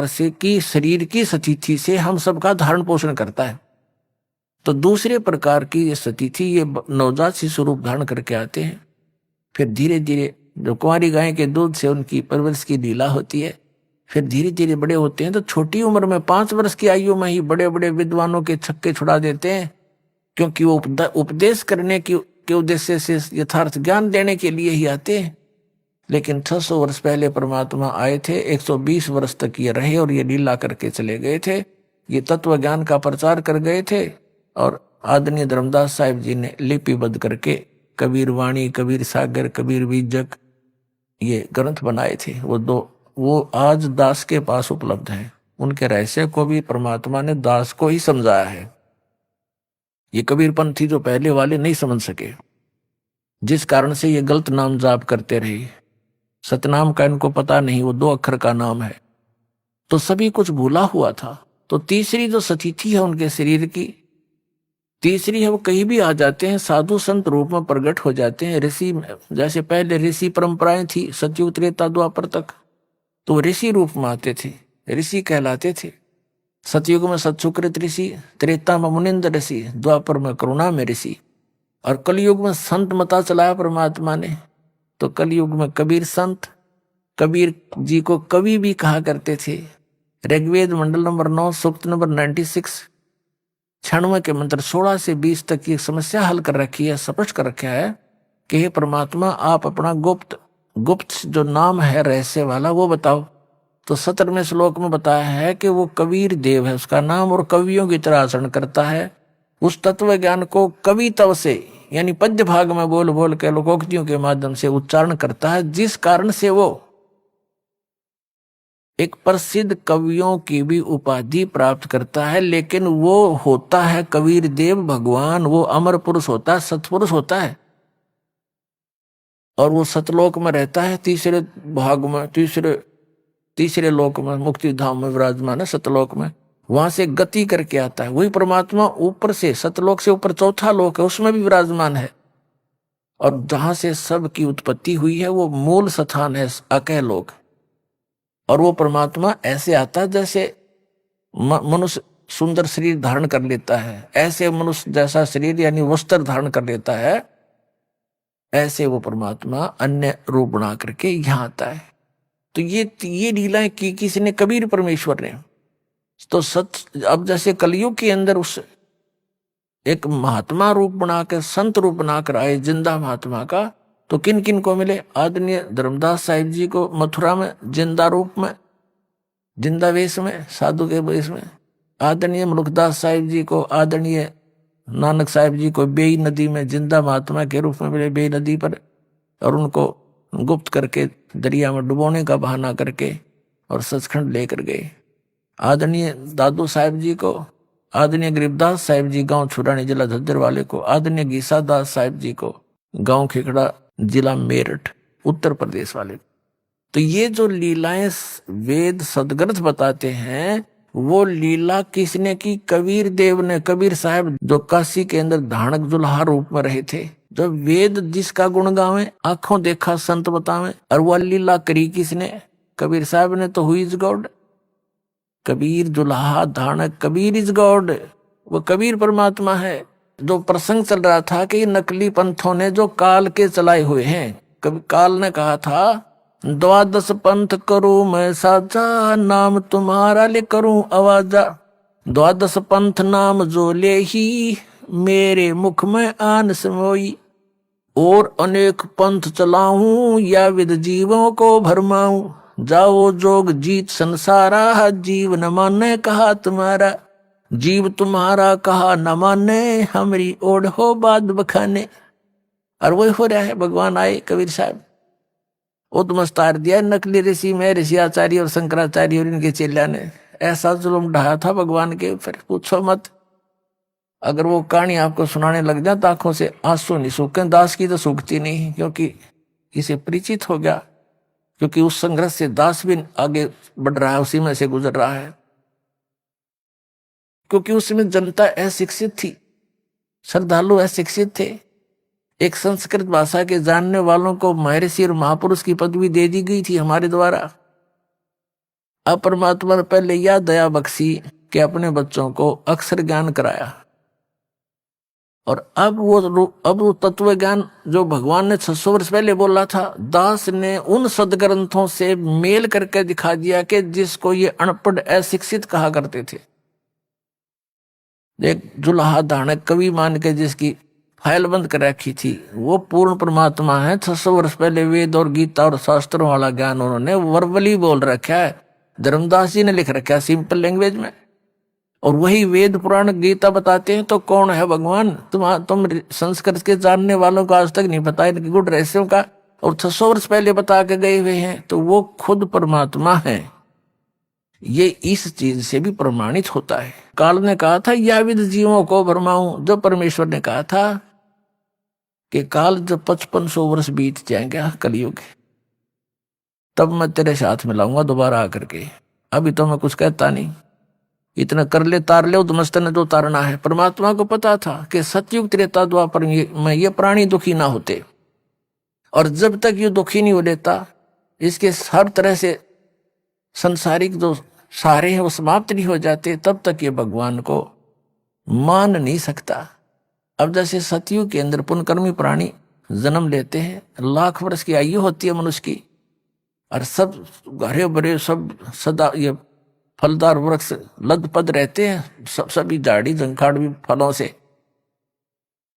से की शरीर की सतिथि से हम सबका धारण पोषण करता है। तो दूसरे प्रकार की ये सतिथि, ये नवजात शिशु रूप धारण करके आते हैं। फिर धीरे धीरे जो कुंवारी गाय के दूध से उनकी परवरिश की लीला होती है, फिर धीरे धीरे बड़े होते हैं। तो छोटी उम्र में 5 वर्ष की आयु में ही बड़े बड़े विद्वानों के छक्के छुड़ा देते हैं, क्योंकि वो उपदेश करने के उद्देश्य से यथार्थ ज्ञान देने के लिए ही आते हैं। लेकिन 600 वर्ष पहले परमात्मा आए थे, 120 वर्ष तक ये रहे और ये लीला करके चले गए थे। ये तत्व ज्ञान का प्रचार कर गए थे और आदरणीय धर्मदास साहिब जी ने लिपिबद्ध करके कबीर वाणी, कबीर सागर, कबीर बीजक ये ग्रंथ बनाए थे। वो आज दास के पास उपलब्ध हैं। उनके रहस्य को भी परमात्मा ने दास को ही समझाया है। ये कबीरपंथी जो पहले वाले नहीं समझ सके, जिस कारण से ये गलत नाम जाप करते रहे। सतनाम का इनको पता नहीं, वो 2 अक्षर का नाम है, तो सभी कुछ भूला हुआ था। तो तीसरी जो सतिथि है उनके शरीर की, तीसरी है, वो कहीं भी आ जाते हैं, साधु संत रूप में प्रकट हो जाते हैं। ऋषि, जैसे पहले ऋषि परंपराएं थी सतयुग त्रेता द्वापर तक, तो ऋषि रूप में आते थे, ऋषि कहलाते थे। सतयुग में सतशुकृत ऋषि, त्रेता में मुनिंद्र ऋषि, द्वापर में करुणा में ऋषि, और कलयुग में संत मता चलाया परमात्मा ने। तो कलयुग में कबीर संत, कबीर जी को कवि भी कहा करते थे। ऋग्वेद मंडल नंबर 9 सूक्त नंबर 96 96 के मंत्र 16 से 20 तक की समस्या हल कर रखी है, स्पष्ट कर रखा है कि हे परमात्मा, आप अपना गुप्त जो नाम है रहस्य वाला वो बताओ। तो 17वें श्लोक में बताया है कि वो कबीर देव है उसका नाम, और कवियों की तरह आचरण करता है। उस तत्व ज्ञान को कवित्व से, यानी पद्य भाग में बोल बोल के लोकोक्तियों के माध्यम से उच्चारण करता है, जिस कारण से वो एक प्रसिद्ध कवियों की भी उपाधि प्राप्त करता है। लेकिन वो होता है कबीर देव भगवान, वो अमर पुरुष होता है, सतपुरुष होता है, और वो सतलोक में रहता है। तीसरे भाग में, तीसरे लोक में, मुक्ति धाम में विराजमान है, सतलोक में। वहां से गति करके आता है। वही परमात्मा ऊपर से, सतलोक से ऊपर चौथा लोक है, उसमें भी विराजमान है। और जहां से सब की उत्पत्ति हुई है वो मूल स्थान है अकह लोक। और वो परमात्मा ऐसे आता है जैसे मनुष्य सुंदर शरीर धारण कर लेता है, ऐसे मनुष्य जैसा शरीर यानी वस्त्र धारण कर लेता है, ऐसे वो परमात्मा अन्य रूप बना करके यहाँ आता है। तो ये लीलाएं की किसने? कबीर परमेश्वर ने। तो अब जैसे कलयुग के अंदर उस एक महात्मा रूप बनाकर, संत रूप बनाकर आए जिंदा महात्मा का, तो किन किन को मिले? आदरणीय धर्मदास साहिब जी को मथुरा में जिंदा रूप में, जिंदा वेश में, साधु के वेश में। आदरणीय मुलुकदास साहिब जी को, आदरणीय नानक साहिब जी को बेई नदी में जिंदा महात्मा के रूप में मिले, बेई नदी पर, और उनको गुप्त करके दरिया में डुबोने का बहाना करके और सचखंड लेकर गए। आदरणीय दादू साहिब जी को, आदरणीय गरीबदास साहिब जी गांव छुरानी जिला झज्जर वाले को, आदरणीय गीसा दास साहिब जी को गांव खेखड़ा जिला मेरठ उत्तर प्रदेश वाले। तो ये जो लीलाएं वेद सदग्रंथ बताते हैं, वो लीला किसने की? कबीर देव ने। कबीर साहब जो काशी के अंदर धानक जुल्हा रूप में रहे थे, जो वेद जिसका गुण गावे, आंखों देखा संत बतावे, और वह लीला करी किसने? कबीर साहब ने। तो who is God, Kabir Julaha Dhanak, Kabir is God, वो कबीर परमात्मा है। जो प्रसंग चल रहा था कि नकली पंथों ने जो काल के चलाए हुए हैं, कभी काल ने कहा था 12 पंथ करूं मैं साजा, नाम तुम्हारा ले करूं आवाजा। 12 पंथ नाम जो ले ही मेरे मुख में आन समोई। और अनेक पंथ चलाऊं या विद जीवों को भरमाऊं। जाओ जोग जीत संसारा, जीव न माने कहा तुम्हारा। जीव तुम्हारा कहा न माने, हमारी ओढ़ हो बात बखाने। और वही हो रहा है। भगवान आए कबीर साहब, वो तो मस्तार दिया नकली ऋषि में ऋषि आचार्य और शंकराचार्य और इनके चेला ने। ऐसा जुल्म ढाया था भगवान के ऊपर, पूछो मत। अगर वो कहानी आपको सुनाने लग जाए तो आंखों से आंसू नहीं सूखे। दास की तो सूखती नहीं, क्योंकि इसे परिचित हो गया। क्योंकि उस संघर्ष से दास भी आगे बढ़ रहा है, उसी में से गुजर रहा है। क्योंकि उसमें जनता अशिक्षित थी, श्रद्धालु अशिक्षित थे। एक संस्कृत भाषा के जानने वालों को महर्षि और महापुरुष की पदवी दे दी गई थी हमारे द्वारा। अब परमात्मा ने पहले यह दया बख्शी कि अपने बच्चों को अक्षर ज्ञान कराया। और अब वो तत्व ज्ञान जो भगवान ने 600 वर्ष पहले बोला था, दास ने उन सदग्रंथों से मेल करके दिखा दिया कि जिसको ये अनपढ़ अशिक्षित कहा करते थे। एक जुलाहा दानक कवि मान के जिसकी फाइल बंद कर रखी थी, वो पूर्ण परमात्मा है। 600 वर्ष पहले वेद और गीता और शास्त्रों वाला ज्ञान उन्होंने वर्बली बोल रखा है। धर्मदास जी ने लिख रखा है सिंपल लैंग्वेज में। और वही वेद पुराण गीता बताते हैं। तो कौन है भगवान? तुम संस्कृत के जानने वालों को आज तक नहीं पता इनके गुण रहस्यों का, और 600 वर्ष पहले बता के गए हुए हैं। तो वो खुद परमात्मा है। ये इस चीज से भी प्रमाणित होता है। काल ने कहा था या विद जीवों को भरमाऊं। जो परमेश्वर ने कहा था कि काल जब 5500 वर्ष बीत जाएंगे कलयुग, तब मैं तेरे साथ मिलाऊंगा दोबारा आकर के। अभी तो मैं कुछ कहता नहीं, इतना कर ले तार ले उदमस्त ने जो तारना है। परमात्मा को पता था कि सतयुग त्रेता द्वापर में ये प्राणी दुखी ना होते, और जब तक ये दुखी नहीं हो लेता, इसके हर तरह से संसारिक जो सारे हैं वो समाप्त नहीं हो जाते, तब तक ये भगवान को मान नहीं सकता। अब जैसे सतयुग के अंदर पुनकर्मी प्राणी जन्म लेते हैं, लाख वर्ष की आयु होती है मनुष्य की, और सब हरे भरे सब सदा ये फलदार वृक्ष लदपद रहते हैं, सभी झाड़ी झंखाड़ भी फलों से।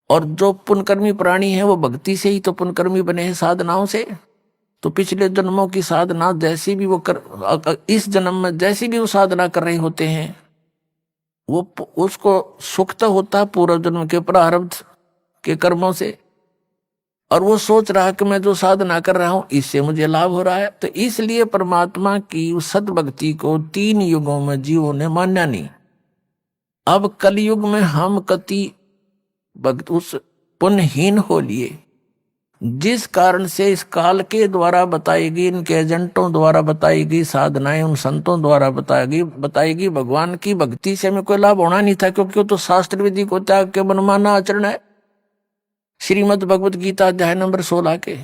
और जो पुनकर्मी प्राणी है वो भक्ति से ही तो पुनकर्मी बने हैं, साधनाओं से। तो पिछले जन्मों की साधना जैसी भी वो इस जन्म में जैसी भी वो साधना कर रहे होते हैं, वो उसको सुख तो होता है पूर्व जन्म के प्रारब्ध के कर्मों से। और वो सोच रहा है कि मैं जो साधना कर रहा हूं इससे मुझे लाभ हो रहा है। तो इसलिए परमात्मा की उस सद्भक्ति को 3 युगों में जीवों ने मान्या नहीं। अब कलयुग में हम कति भक्त उस पुण्यहीन हो लिए, जिस कारण से इस काल के द्वारा बताई गई, इनके एजेंटों द्वारा बताई गई साधनाएं, उन संतों द्वारा बताई गई भगवान की भक्ति से हमें कोई लाभ होना नहीं था। क्योंकि वो तो शास्त्र विधि को त्याग के मनमाना आचरण है। श्रीमद् भगवत गीता अध्याय नंबर 16 के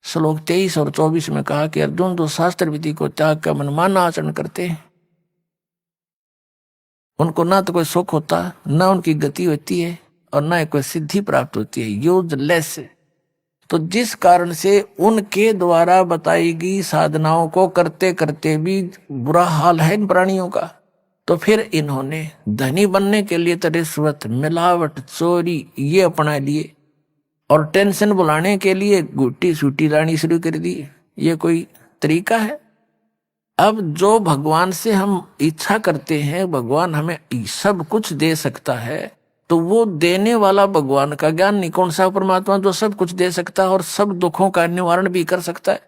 श्लोक 23 और 24 में कहा कि अर्जुन जो शास्त्र विधि को त्याग कर मनमाना आचरण करते हैं, उनको ना तो कोई सुख होता, ना उनकी गति होती है, और ना कोई सिद्धि प्राप्त होती है, यूजलेस। तो जिस कारण से उनके द्वारा बताई गई साधनाओं को करते करते भी बुरा हाल है इन प्राणियों का, तो फिर इन्होंने धनी बनने के लिए तो रिश्वत, मिलावट, चोरी ये अपना लिए, और टेंशन बुलाने के लिए गुट्टी सूटी लानी शुरू कर दी। ये कोई तरीका है? अब जो भगवान से हम इच्छा करते हैं भगवान हमें सब कुछ दे सकता है, तो वो देने वाला भगवान का ज्ञान नहीं। कौन सा परमात्मा जो सब कुछ दे सकता है और सब दुखों का निवारण भी कर सकता है,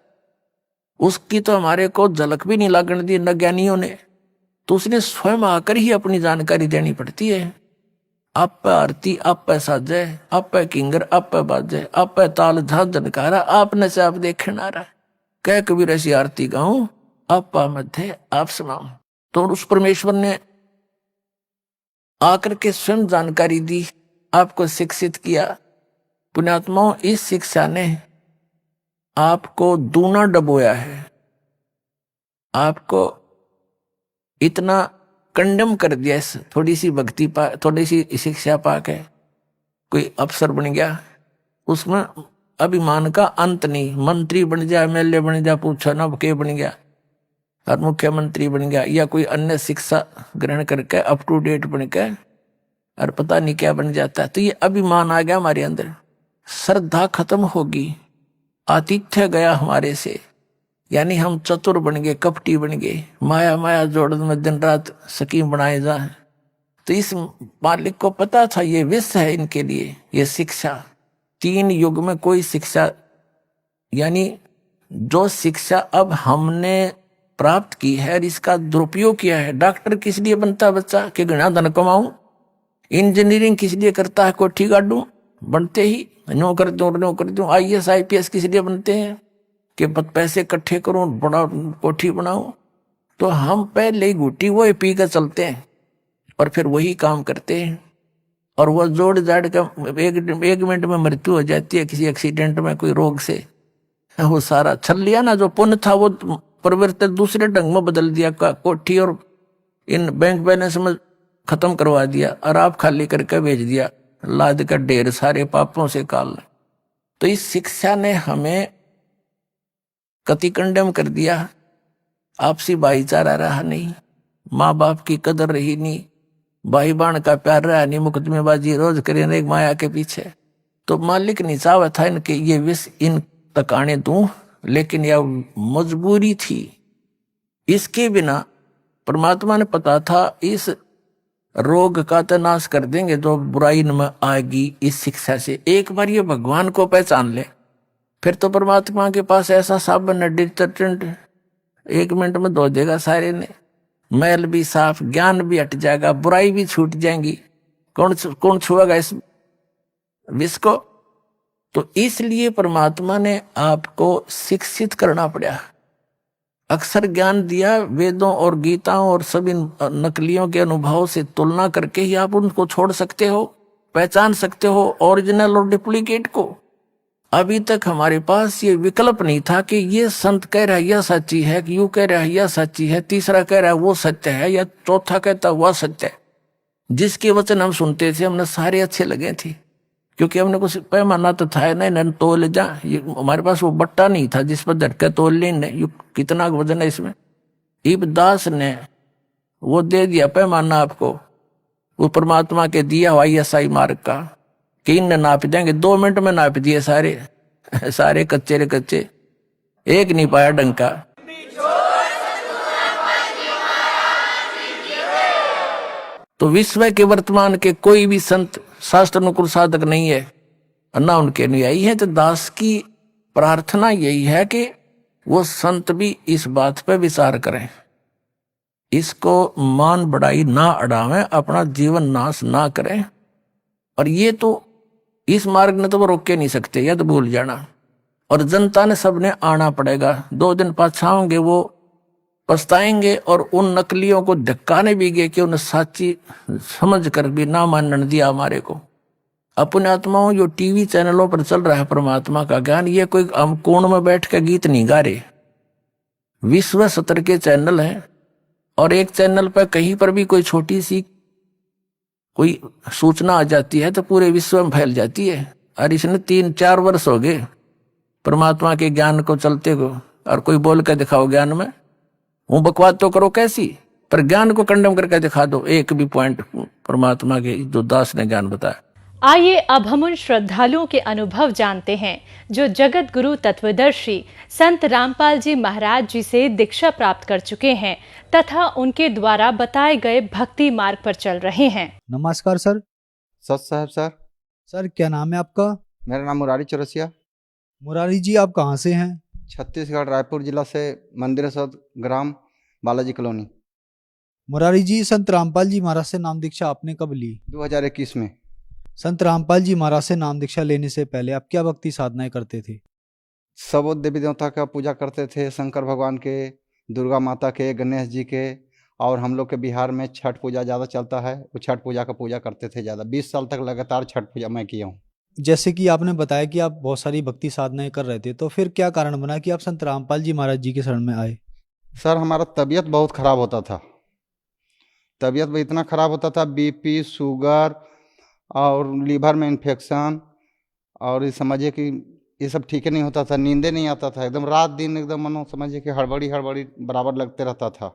उसकी तो हमारे को झलक भी नहीं लागने दी न ज्ञानियों ने। तो उसने स्वयं आकर ही अपनी जानकारी देनी पड़ती है। आप पे आरती, आप पे साजय, आप पे किंगर, आप पे बाजय, आप पे ताल झाल जनकारा, आपने से आप देखे नारा, कह कबीर ऐसी आरती गाऊं, आप पा मध्य आप सुनाऊं। तो उस परमेश्वर ने आकर के स्वयं जानकारी दी, आपको शिक्षित किया। पुण्यात्माओं, इस शिक्षा ने आपको दूना डबोया है, आपको इतना कंडम कर दिया। थोड़ी सी भक्ति पा, थोड़ी सी शिक्षा पाके कोई अफसर बन गया, उसमें अभिमान का अंत नहीं। मंत्री बन जाए, एमएलए बन जाए, पूछो ना के बन गया, और मुख्यमंत्री बन गया, या कोई अन्य शिक्षा ग्रहण करके अप टू डेट बन के और पता नहीं क्या बन जाता है। तो ये अभिमान आ गया हमारे अंदर, श्रद्धा खत्म होगी, आतिथ्य गया हमारे से, यानी हम चतुर बन गए, कपटी बन गए, माया माया जोड़न में दिन रात स्कीम बनाए जा। तो इस मालिक को पता था ये विष है इनके लिए, ये शिक्षा। 3 युग में कोई शिक्षा, यानी जो शिक्षा अब हमने प्राप्त की है, इसका दुरुपयोग किया है। डॉक्टर किस लिए बनता है बच्चा? कि घना धन कमाऊं। इंजीनियरिंग किस लिए करता है? कोठी गाड़ूं। बनते ही नौकर दूं। IAS IPS किस लिए बनते हैं? कि पैसे इकट्ठे करूं, बड़ा कोठी बनाऊं। तो हम पहले ही घुटी वो पी कर चलते हैं और फिर वही काम करते हैं, और वो जोड़ जाड़ का एक मिनट में मृत्यु हो जाती है किसी एक्सीडेंट में, कोई रोग से। वो सारा छल लिया ना, जो पुण्य था वो परिवर्तित दूसरे ढंग में बदल दिया, कोठी और इन बैंक बैलेंस में खत्म करवा दिया, और आप खाली करके भेज दिया, लाद का ढेर सारे पापों से काल। तो इस शिक्षा ने हमें कति कंडेम कर दिया। आपसी भाईचारा रहा नहीं, माँ बाप की कदर रही नहीं, भाई बहन का प्यार रहा नहीं, मुकदमेबाजी रोज करें माया के पीछे। तो मालिक नहीं चाहता था इनके ये विष इन तक आने दूं, लेकिन यह मजबूरी थी। इसके बिना परमात्मा ने पता था इस रोग का तो नाश कर देंगे जो बुराई में आएगी इस शिक्षा से। एक बार ये भगवान को पहचान ले, फिर तो परमात्मा के पास ऐसा साबुन है, डिटर्जेंट 1 मिनट में धो देगा सारे ने, मैल भी साफ, ज्ञान भी हट जाएगा, बुराई भी छूट जाएंगी। कौन छुएगा इस विष को? तो इसलिए परमात्मा ने आपको शिक्षित करना पड़ा, अक्षर ज्ञान दिया। वेदों और गीताओं और सभी नकलियों के अनुभव से तुलना करके ही आप उनको छोड़ सकते हो, पहचान सकते हो ओरिजिनल और डुप्लीकेट को। अभी तक हमारे पास ये विकल्प नहीं था कि ये संत कह रहा है यह सच्ची है, कि यू कह रहा है यह सच्ची है, तीसरा कह रहा है वो सत्य है, या चौथा कहता वह सत्य है। जिसके वचन हम सुनते थे हमने सारे अच्छे लगे थे, क्योंकि हमने कुछ पैमाना तो था नहीं, तोल जा। हमारे पास वो बट्टा नहीं था जिस पर धटके तोल लेने, कितना वजन है इसमें। इबदास ने वो दे दिया पैमाना आपको, वो परमात्मा के दिया हुआ ISI मार्ग का, कि इनने नाप देंगे। 2 मिनट में नाप दिए सारे कच्चे रे कच्चे, एक नहीं पाया डंका। तो विश्व के वर्तमान के कोई भी संत शास्त्र अनुकूल साधक नहीं है, ना उनके अनुयायी है। तो दास की प्रार्थना यही है कि वो संत भी इस बात पे विचार करें, इसको मान बढ़ाई ना अड़ावें, अपना जीवन नाश ना करें। और ये तो इस मार्ग ने तो वो रोक के नहीं सकते, या तो भूल जाना। और जनता ने सबने आना पड़ेगा। 2 दिन पछताओगे, वो पछताएंगे, और उन नकलियों को धक्काने भी गए कि उन्हें साची समझ कर भी ना मानने दिया हमारे को। अपने आत्माओं जो टीवी चैनलों पर चल रहा है परमात्मा का ज्ञान, ये कोई हम कोण में बैठ के गीत नहीं गा रहे, विश्व स्तर के चैनल हैं। और एक चैनल पर कहीं पर भी कोई छोटी सी कोई सूचना आ जाती है तो पूरे विश्व में फैल जाती है। और इसने 3-4 वर्ष हो गए परमात्मा के ज्ञान को चलते को, और कोई बोल के दिखाओ ज्ञान में, वो बकवास तो करो कैसी, पर ज्ञान को कंडम करके दिखा दो, एक भी पॉइंट परमात्मा के जो दास ने ज्ञान बताया। आइए अब हम उन श्रद्धालुओं के अनुभव जानते हैं जो जगत गुरु तत्वदर्शी संत रामपाल जी महाराज जी से दीक्षा प्राप्त कर चुके हैं तथा उनके द्वारा बताए गए भक्ति मार्ग पर चल रहे हैं। नमस्कार सर। सत साहब सर। सर क्या नाम है आपका? मेरा नाम मुरारी चौरसिया। मुरारी जी आप कहाँ से हैं? छत्तीसगढ़ रायपुर जिला से, मंदिर सौद ग्राम, बालाजी कॉलोनी। मुरारी जी, संत रामपाल जी महाराज से नाम दीक्षा आपने कब ली? 2021 में। संत रामपाल जी महाराज से नाम दीक्षा लेने से पहले आप क्या भक्ति साधनाएं करते थे? सब देवी देवता का पूजा करते थे, शंकर भगवान के, दुर्गा माता के, गणेश जी के, और हम लोग के बिहार में छठ पूजा ज़्यादा चलता है, वो छठ पूजा का पूजा करते थे ज़्यादा। 20 साल तक लगातार छठ पूजा मैं किया हूँ। जैसे कि आपने बताया कि आप बहुत सारी भक्ति साधनाएं कर रहे थे, तो फिर क्या कारण बना कि आप संत रामपाल जी महाराज जी के शरण में आए? सर हमारा तबीयत बहुत ख़राब होता था, तबीयत में इतना ख़राब होता था, BP, शुगर और लीवर में इन्फेक्शन, और ये समझिए कि ये सब ठीक नहीं होता था, नींदे नहीं आता था, एकदम रात दिन एकदम मनो समझिए कि हड़बड़ी बराबर लगते रहता था।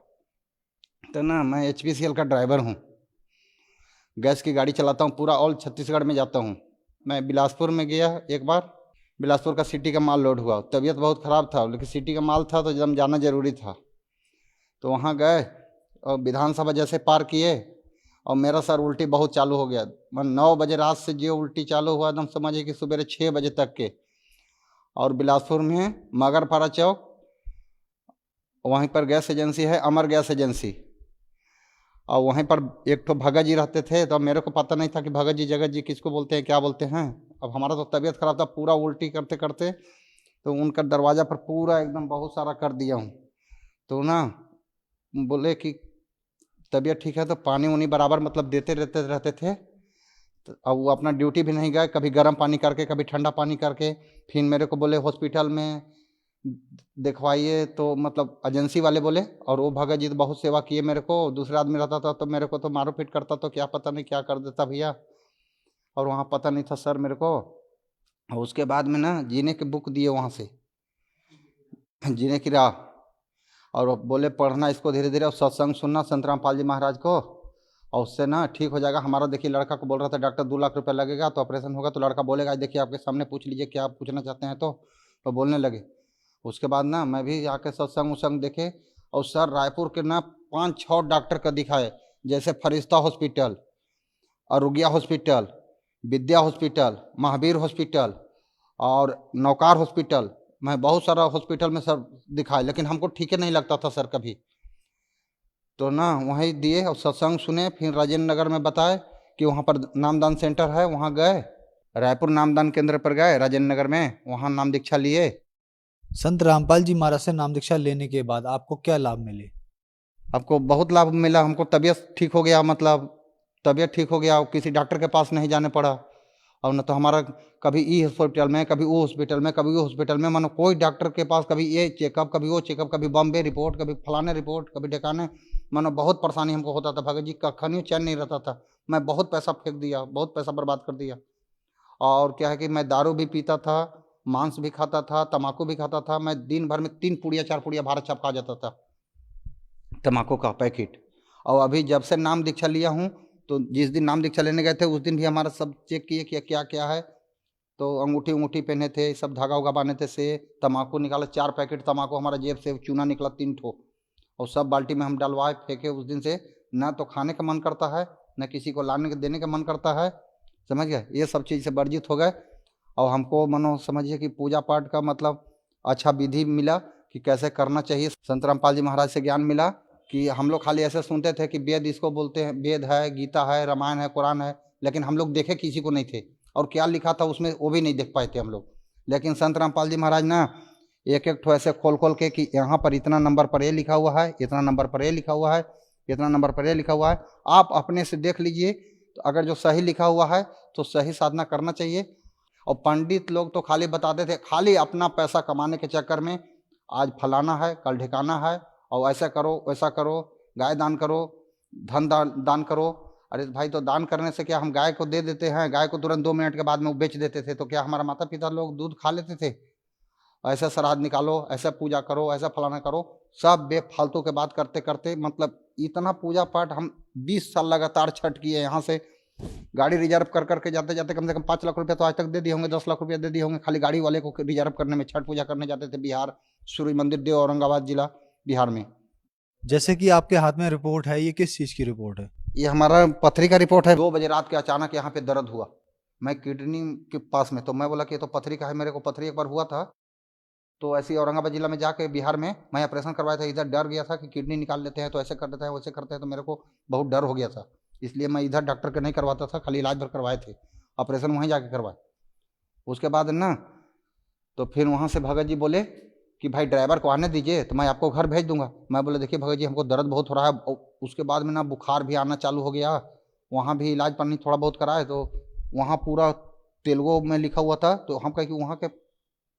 तो ना मैं HPCL का ड्राइवर हूँ, गैस की गाड़ी चलाता हूँ, पूरा ऑल छत्तीसगढ़ में जाता हूँ। मैं बिलासपुर में गया एक बार, बिलासपुर का सिटी का माल लोड हुआ, तबीयत बहुत ख़राब था लेकिन सिटी का माल था तो एकदम जाना ज़रूरी था। तो वहाँ गए और विधानसभा जैसे पार किए और मेरा सर उल्टी बहुत चालू हो गया। मैं 9 बजे रात से जो उल्टी चालू हुआ एकदम समझिए कि सुबह 6 बजे तक के। और बिलासपुर में मगरपारा चौक, वहीं पर गैस एजेंसी है, अमर गैस एजेंसी, और वहीं पर एक तो भगत जी रहते थे। तो मेरे को पता नहीं था कि भगत जी जगत जी किसको बोलते हैं, क्या बोलते हैं। अब हमारा तो तबीयत खराब था, पूरा उल्टी करते करते तो उनका दरवाज़ा पर पूरा एकदम बहुत सारा कर दिया हूँ। तो ना बोले कि तबीयत ठीक है तो पानी उनी बराबर मतलब देते रहते थे। तो अब वो अपना ड्यूटी भी नहीं गए, कभी गर्म पानी करके कभी ठंडा पानी करके। फिर मेरे को बोले हॉस्पिटल में दिखवाइए, तो मतलब एजेंसी वाले बोले। और वो भगत जी तो बहुत सेवा किए मेरे को। दूसरा आदमी रहता था तो मेरे को तो मारो पीट करता, तो क्या पता नहीं क्या कर देता भैया। और वहाँ पता नहीं था सर मेरे को। और उसके बाद में ना जीने की बुक दिए वहाँ से, जीने की राह, और बोले पढ़ना इसको धीरे धीरे और सत्संग सुनना संत रामपाल जी महाराज को, और उससे ना ठीक हो जाएगा। हमारा देखिए लड़का को बोल रहा था डॉक्टर 2 लाख रुपया लगेगा तो ऑपरेशन होगा। तो लड़का बोलेगा देखिए आपके सामने पूछ लीजिए क्या आप पूछना चाहते हैं। तो बोलने लगे। उसके बाद ना मैं भी आके सत्संग उसंग देखे। और सर रायपुर के ना 5-6 डॉक्टर का दिखाए, जैसे फरिश्ता हॉस्पिटल, आरोग्या हॉस्पिटल, विद्या हॉस्पिटल, महावीर हॉस्पिटल और नौकार हॉस्पिटल। मैं बहुत सारा हॉस्पिटल में सर दिखाए, लेकिन हमको ठीक ही नहीं लगता था सर कभी। तो ना वहीं दिए और सत्संग सुने। फिर राजेंद्र नगर में बताए कि वहाँ पर नामदान सेंटर है, वहाँ गए। रायपुर नामदान केंद्र पर गए राजेंद्र नगर में, वहाँ नाम दीक्षा लिए। संत रामपाल जी महाराज से नाम दीक्षा लेने के बाद आपको क्या लाभ मिले? आपको बहुत लाभ मिला। हमको तबीयत ठीक हो गया, मतलब तबीयत ठीक हो गया, किसी डॉक्टर के पास नहीं जाने पड़ा। और न तो हमारा कभी ई हॉस्पिटल में, कभी वो हॉस्पिटल में, कभी वो हॉस्पिटल में, मानो कोई डॉक्टर के पास, कभी ये चेकअप, कभी वो चेकअप, कभी बॉम्बे रिपोर्ट, कभी फलाने रिपोर्ट, कभी ढकाने, मानो बहुत परेशानी हमको होता था। भगत जी का खनियों चैन नहीं रहता था। मैं बहुत पैसा फेंक दिया, बहुत पैसा बर्बाद कर दिया। और क्या है कि मैं दारू भी पीता था, मांस भी खाता था, तम्बाकू भी खाता था। मैं दिन भर में 3 पुड़िया 4 पुड़िया भारत छाप खा जाता था तम्बाकू का पैकेट। और अभी जब से नाम दीक्षा लिया हूँ, तो जिस दिन नाम दीक्षा लेने गए थे उस दिन भी हमारा सब चेक किए कि क्या क्या है। तो अंगूठी उंगूठी पहने थे, सब धागा उगा बांधे थे, से तम्बाकू निकाला 4 पैकेट तम्बाकू हमारा जेब से, चूना निकला 3 ठो, और सब बाल्टी में हम डलवाए फेंके। उस दिन से ना तो खाने का मन करता है, न किसी को लाने के देने का मन करता है, समझ गए। ये सब चीज़ से वर्जित हो गए। और हमको मनो समझिए कि पूजा पाठ का मतलब अच्छा विधि मिला कि कैसे करना चाहिए। संत रामपाल जी महाराज से ज्ञान मिला कि हम लोग खाली ऐसे सुनते थे कि वेद इसको बोलते हैं, वेद है, गीता है, रामायण है, कुरान है, लेकिन हम लोग देखे किसी को नहीं थे। और क्या लिखा था उसमें वो भी नहीं देख पाए थे हम लोग। लेकिन संत रामपाल जी महाराज ना एक एक ठो ऐसे खोल खोल के कि यहाँ पर इतना नंबर पर ये लिखा हुआ है, इतना नंबर पर ये लिखा हुआ है, इतना नंबर पर ये लिखा हुआ है, आप अपने से देख लीजिए। तो अगर जो सही लिखा हुआ है तो सही साधना करना चाहिए। और पंडित लोग तो खाली बताते थे, खाली अपना पैसा कमाने के चक्कर में, आज फलाना है, कल ठिकाना है, और ऐसा करो वैसा करो, गाय दान करो, धन दान करो। अरे भाई, तो दान करने से क्या, हम गाय को दे देते हैं, गाय को तुरंत 2 मिनट के बाद में वो बेच देते थे, तो क्या हमारा माता पिता लोग दूध खा लेते थे? ऐसा श्राद्ध निकालो, ऐसा पूजा करो, ऐसा फलाना करो, सब बेफालतू के बात करते करते मतलब इतना पूजा पाठ हम 20 साल लगातार छठ किए। यहाँ से गाड़ी रिजर्व कर करके जाते जाते कम से कम 5 लाख रुपया तो आज तक दे दिए होंगे, 10 लाख रुपया दे दिए होंगे खाली गाड़ी वाले को रिजर्व करने में। छठ पूजा करने जाते थे बिहार, सूर्य मंदिर देव, औरंगाबाद जिला बिहार में। जैसे कि आपके हाथ में रिपोर्ट है, ये किस चीज़ की रिपोर्ट है? ये हमारा पथरी का रिपोर्ट है। 2 बजे रात के अचानक यहाँ पे दर्द हुआ, मैं किडनी के पास में। तो मैं बोला कि ये तो पथरी का है, मेरे को पथरी एक बार हुआ था। तो ऐसे ही औरंगाबाद जिला में जाके बिहार में मैं ऑपरेशन करवाया था। इधर डर गया था कि किडनी निकाल लेते हैं तो ऐसे कर देते हैं, वैसे करते हैं, तो मेरे को बहुत डर हो गया था। इसलिए मैं इधर डॉक्टर के नहीं करवाता था, खाली इलाज भर करवाए थे, ऑपरेशन वहीं जाके करवाए। उसके बाद ना तो फिर वहाँ से भगत जी बोले कि भाई ड्राइवर को आने दीजिए तो मैं आपको घर भेज दूंगा। मैं बोला देखिए भगत जी, हमको दर्द बहुत हो रहा है। उसके बाद में ना बुखार भी आना चालू हो गया। वहाँ भी इलाज पानी थोड़ा बहुत कराए, तो वहाँ पूरा तेलुगु में लिखा हुआ था। तो हम कहे कि वहाँ के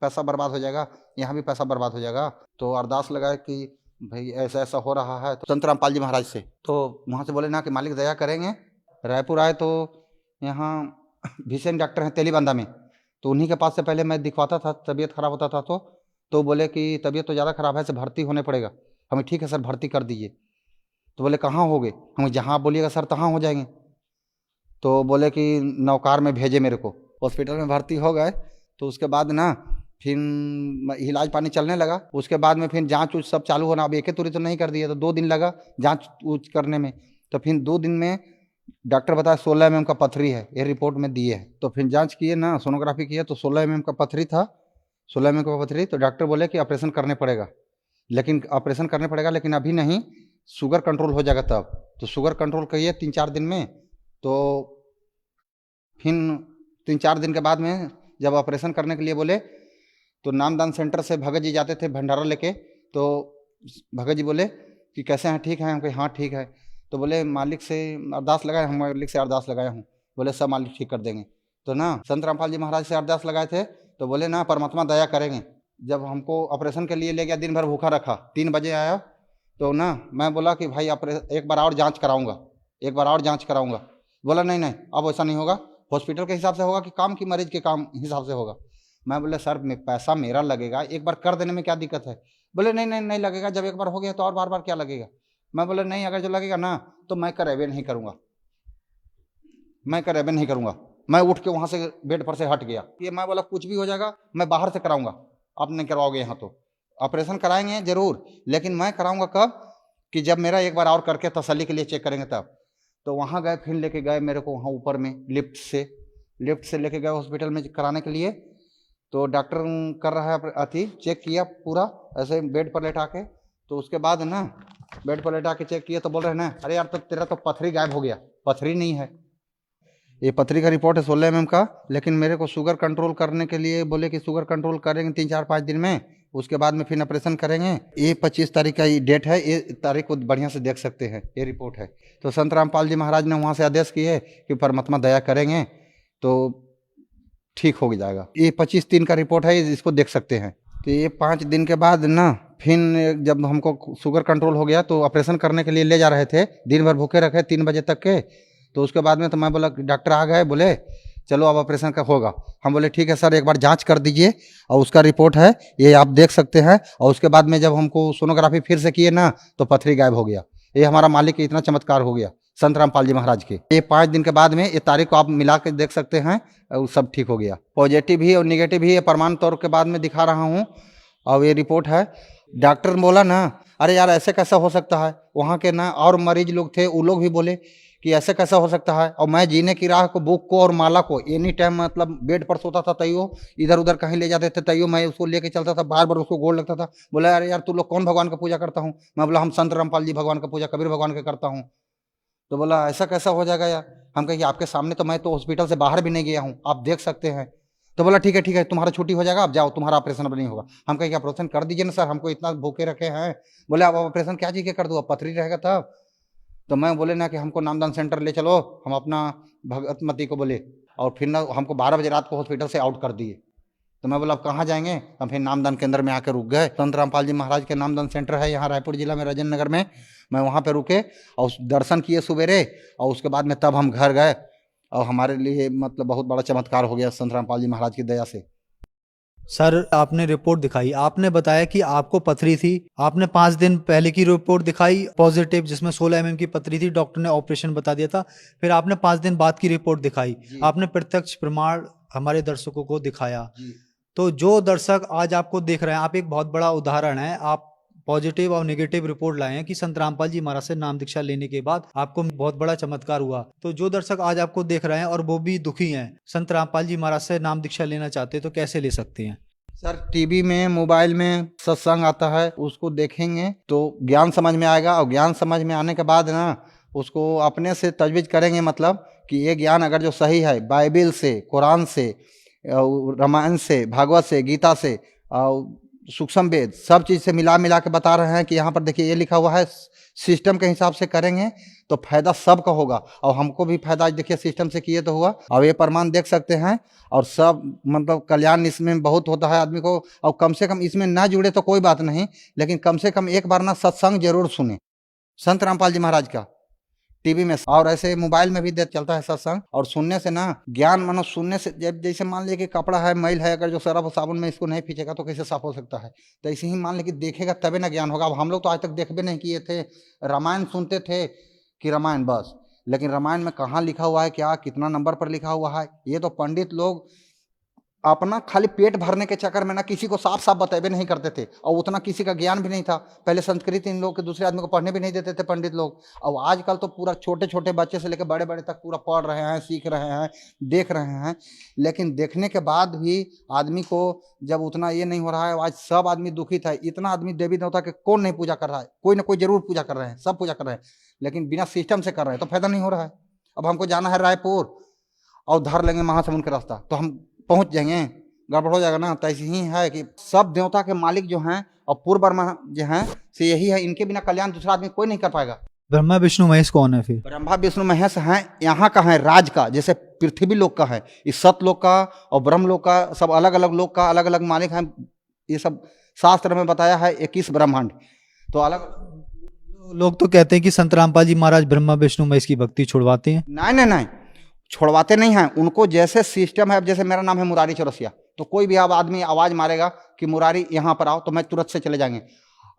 पैसा बर्बाद हो जाएगा, यहाँ भी पैसा बर्बाद हो जाएगा। तो अरदास लगाए कि भाई ऐसा ऐसा हो रहा है, तो संत रामपाल जी महाराज से। तो वहाँ से बोले ना कि मालिक दया करेंगे। रायपुर आए तो यहाँ भीषण डॉक्टर हैं तेलीबांधा में, तो उन्हीं के पास से पहले मैं दिखवाता था, तबीयत खराब होता था। तो बोले कि तबीयत तो ज़्यादा ख़राब है, ऐसे भर्ती होने पड़ेगा। हमें ठीक है सर, भर्ती कर दीजिए। तो बोले कहाँ होगे? हमें जहाँ आप बोलिएगा सर तहाँ हो जाएंगे। तो बोले कि नौकार में भेजे मेरे को। हॉस्पिटल में भर्ती हो गए। तो उसके बाद ना फिर इलाज पानी चलने लगा। उसके बाद में फिर जांच उच सब चालू होना। अब एक ही तुरी तो नहीं कर दिया, तो 2 दिन लगा जांच उच करने में। तो फिर 2 दिन में डॉक्टर बताया 16 mm का पथरी है, ये रिपोर्ट में दिए है। तो फिर जांच किए ना, सोनोग्राफी किए तो 16 mm का पथरी था। 16 mm का पथरी। तो डॉक्टर बोले कि ऑपरेशन करने पड़ेगा, लेकिन अभी नहीं, शुगर कंट्रोल हो जाएगा तब। तो शुगर कंट्रोल करिए 3-4 दिन में। तो फिर 3-4 दिन के बाद में जब ऑपरेशन करने के लिए बोले, तो नामदान सेंटर से भगत जी जाते थे भंडारा लेके। तो भगत जी बोले कि कैसे हैं, ठीक हैं? हम कहे हाँ ठीक है। तो बोले मालिक से अरदास लगाए, हम मालिक से अरदास लगाया हूँ। बोले सब मालिक ठीक कर देंगे। तो ना संत रामपाल जी महाराज से अरदास लगाए थे, तो बोले ना परमात्मा दया करेंगे। जब हमको ऑपरेशन के लिए ले गया, दिन भर भूखा रखा, 3 बजे आया। तो ना मैं बोला कि भाई एक बार और जाँच कराऊँगा। बोला नहीं नहीं, अब ऐसा नहीं होगा, हॉस्पिटल के हिसाब से होगा कि काम की मरीज के काम हिसाब से होगा। मैं बोले सर पैसा मेरा लगेगा, एक बार कर देने में क्या दिक्कत है? बोले नहीं नहीं नहीं लगेगा, जब एक बार हो गया तो और बार बार क्या लगेगा? मैं बोले नहीं, अगर जो लगेगा ना तो मैं करेबे नहीं करूँगा। मैं उठ के वहाँ से बेड पर से हट गया। ये मैं बोला कुछ भी हो जाएगा, मैं बाहर से कराऊंगा, आप नहीं करवाओगे यहाँ। तो ऑपरेशन कराएंगे जरूर, लेकिन मैं कराऊंगा कब? कि जब मेरा एक बार और करके तसल्ली के लिए चेक करेंगे तब। तो वहाँ गए, फिर लेके गए मेरे को वहाँ ऊपर में लिफ्ट से लेके गए हॉस्पिटल में कराने के लिए। तो डॉक्टर कर रहा है अथी, चेक किया पूरा ऐसे बेड पर लेटा के। तो उसके बाद ना बेड पर लेटा के चेक किया तो बोल रहे हैं ना, अरे यार तो तेरा तो पथरी गायब हो गया। पथरी नहीं है, ये पथरी का रिपोर्ट है 16 mm का। लेकिन मेरे को शुगर कंट्रोल करने के लिए बोले कि शुगर कंट्रोल करेंगे 3-4-5 दिन में, उसके बाद में फिर ऑपरेशन करेंगे। ये 25 तारीख का ये डेट है, ये तारीख को बढ़िया से देख सकते हैं, ये रिपोर्ट है। तो संत रामपाल जी महाराज ने वहाँ से आदेश किए कि परमात्मा दया करेंगे तो ठीक हो जाएगा। ये 25-3 का रिपोर्ट है, इसको देख सकते हैं। तो ये 5 दिन के बाद ना फिर जब हमको शुगर कंट्रोल हो गया तो ऑपरेशन करने के लिए ले जा रहे थे, दिन भर भूखे रखे 3 बजे तक के। तो उसके बाद में तो मैं बोला डॉक्टर आ गए, बोले चलो अब ऑपरेशन का होगा। हम बोले ठीक है सर, एक बार जांच कर दीजिए और उसका रिपोर्ट है ये आप देख सकते हैं। और उसके बाद में जब हमको सोनोग्राफी फिर से किए ना तो पथरी गायब हो गया। ये हमारा मालिक इतना चमत्कार हो गया संत रामपाल जी महाराज के। ये 5 दिन के बाद में, ये तारीख को आप मिला के देख सकते हैं, और सब ठीक हो गया। पॉजिटिव भी और निगेटिव भी ये प्रमाण तौर के बाद में दिखा रहा हूँ। और ये रिपोर्ट है। डॉक्टर बोला ना, अरे यार ऐसे कैसा हो सकता है? वहाँ के ना और मरीज लोग थे, वो लोग भी बोले कि ऐसे कैसा हो सकता है। और मैं जीने की राह को, बुक को और माला को एनी टाइम मतलब बेड पर सोता था, तैयो इधर उधर कहीं ले जाते थे, तैयो मैं उसको लेके चलता था, बार बार उसको गोड़ लगता था। बोला अरे यार तू लोग कौन भगवान का पूजा करता हूँ? मैं बोला हम संत रामपाल जी भगवान का पूजा, कबीर भगवान का करता हूँ। तो बोला ऐसा कैसा हो जाएगा यार? हम कहे आपके सामने तो मैं तो हॉस्पिटल से बाहर भी नहीं गया हूँ, आप देख सकते हैं। तो बोला ठीक है तुम्हारा छुट्टी हो जाएगा, आप जाओ, तुम्हारा ऑपरेशन अब नहीं होगा। हम कहे ऑपरेशन कर दीजिए ना सर, हमको इतना भूखे रखे हैं। बोले आप ऑपरेशन क्या चीज़ के कर दो, अब पथरी रहेगा तब। तो मैं बोले ना कि हमको नामदान सेंटर ले चलो, हम अपना भगतमती को बोले, और फिर ना हमको 12 बजे रात को हॉस्पिटल से आउट कर दिए। तो मैं बोला अब कहाँ जाएंगे? हम फिर नामदान केंद्र में आकर रुक गए। संत रामपाल जी महाराज के नामदान सेंटर है यहाँ रायपुर जिला में, राजेंद्र नगर में। मैं वहाँ पे रुके और दर्शन किए सवेरे, और उसके बाद में तब हम घर गए। और हमारे लिए मतलब बहुत बड़ा चमत्कार हो गया संत रामपाल जी महाराज की दया से। सर आपने रिपोर्ट दिखाई, आपने बताया कि आपको पथरी थी। आपने 5 दिन पहले की रिपोर्ट दिखाई पॉजिटिव, जिसमें 16 mm की पथरी थी, डॉक्टर ने ऑपरेशन बता दिया था। फिर आपने 5 दिन बाद की रिपोर्ट दिखाई, आपने प्रत्यक्ष प्रमाण हमारे दर्शकों को दिखाया। तो जो दर्शक आज आपको देख रहे हैं, आप एक बहुत बड़ा उदाहरण है। आप पॉजिटिव और नेगेटिव रिपोर्ट लाए हैं कि संत रामपाल जी महाराज से नाम दीक्षा लेने के बाद आपको बहुत बड़ा चमत्कार हुआ। तो जो दर्शक आज आपको देख रहे हैं और वो भी दुखी हैं, संत रामपाल जी महाराज से नाम दीक्षा लेना चाहते हैं, तो कैसे ले सकते हैं? सर टीवी में, मोबाइल में सत्संग आता है, उसको देखेंगे तो ज्ञान समझ में आएगा। और ज्ञान समझ में आने के बाद ना उसको अपने से तजवीज़ करेंगे, मतलब कि ये ज्ञान अगर जो सही है, बाइबिल से, कुरान से, रामायण से, भागवत से, गीता से, सूक्ष्म वेद, सब चीज़ से मिला के बता रहे हैं कि यहाँ पर देखिए ये लिखा हुआ है, सिस्टम के हिसाब से करेंगे तो फायदा सबका होगा। और हमको भी फायदा आज देखिए सिस्टम से किए तो हुआ। और ये प्रमाण देख सकते हैं। और सब मतलब कल्याण इसमें बहुत होता है आदमी को। और कम से कम इसमें ना जुड़े तो कोई बात नहीं, लेकिन कम से कम एक बार ना सत्संग जरूर सुने संत रामपाल जी महाराज का टीवी में। और ऐसे मोबाइल में भी चलता है सत्संग। और सुनने से ना ज्ञान, मानो सुनने से, जब जैसे मान लीजिए कि कपड़ा है, मैल है, अगर जो सरफ साबुन में इसको नहीं पीछेगा तो कैसे साफ हो सकता है? तो ऐसे ही मान लीजिए कि देखेगा तभी ना ज्ञान होगा। अब हम लोग तो आज तक देखबे नहीं किए थे, रामायण सुनते थे कि रामायण बस, लेकिन रामायण में कहाँ लिखा हुआ है, क्या कितना नंबर पर लिखा हुआ है, ये तो पंडित लोग अपना खाली पेट भरने के चक्कर में ना किसी को साफ साफ बताए नहीं करते थे, और उतना किसी का ज्ञान भी नहीं था। पहले संस्कृत इन लोग के दूसरे आदमी को पढ़ने भी नहीं देते थे पंडित लोग। अब आजकल तो पूरा छोटे छोटे बच्चे से लेकर बड़े बड़े तक पूरा पढ़ रहे हैं, सीख रहे हैं, देख रहे हैं। लेकिन देखने के बाद भी आदमी को जब उतना ये नहीं हो रहा है, आज सब आदमी दुखी था। इतना आदमी देवी देवता के कौन नहीं पूजा कर रहा है, कोई ना कोई जरूर पूजा कर रहे हैं, सब पूजा कर रहे हैं, लेकिन बिना सिस्टम से कर रहे हैं तो फायदा नहीं हो रहा है। अब हमको जाना है रायपुर और धर लेंगे महासमुंद का रास्ता तो हम पहुंच जाएंगे, गड़बड़ हो जाएगा ना। तो ऐसे ही है कि सब देवता के मालिक जो हैं और पूर्व ब्रह्मा जो हैं से यही है, इनके बिना कल्याण दूसरा आदमी कोई नहीं कर पाएगा। ब्रह्मा विष्णु महेश कौन है फिर? ब्रह्मा विष्णु महेश हैं यहाँ का है, राज का, जैसे पृथ्वी लोक का है, इस सतलोक का और ब्रह्म लोक का, सब अलग अलग लोक का अलग अलग मालिक हैं। ये सब शास्त्र में बताया है 21 ब्रह्मांड। तो अलग लोग तो कहते हैं कि संत रामपाल जी महाराज ब्रह्मा विष्णु महेश की भक्ति छुड़वाते हैं। नहीं, छोड़वाते नहीं हैं। उनको जैसे सिस्टम है, अब जैसे मेरा नाम है मुरारी चौरसिया, तो कोई भी अब आदमी आवाज़ मारेगा कि मुरारी यहाँ पर आओ तो मैं तुरंत से चले जाएंगे।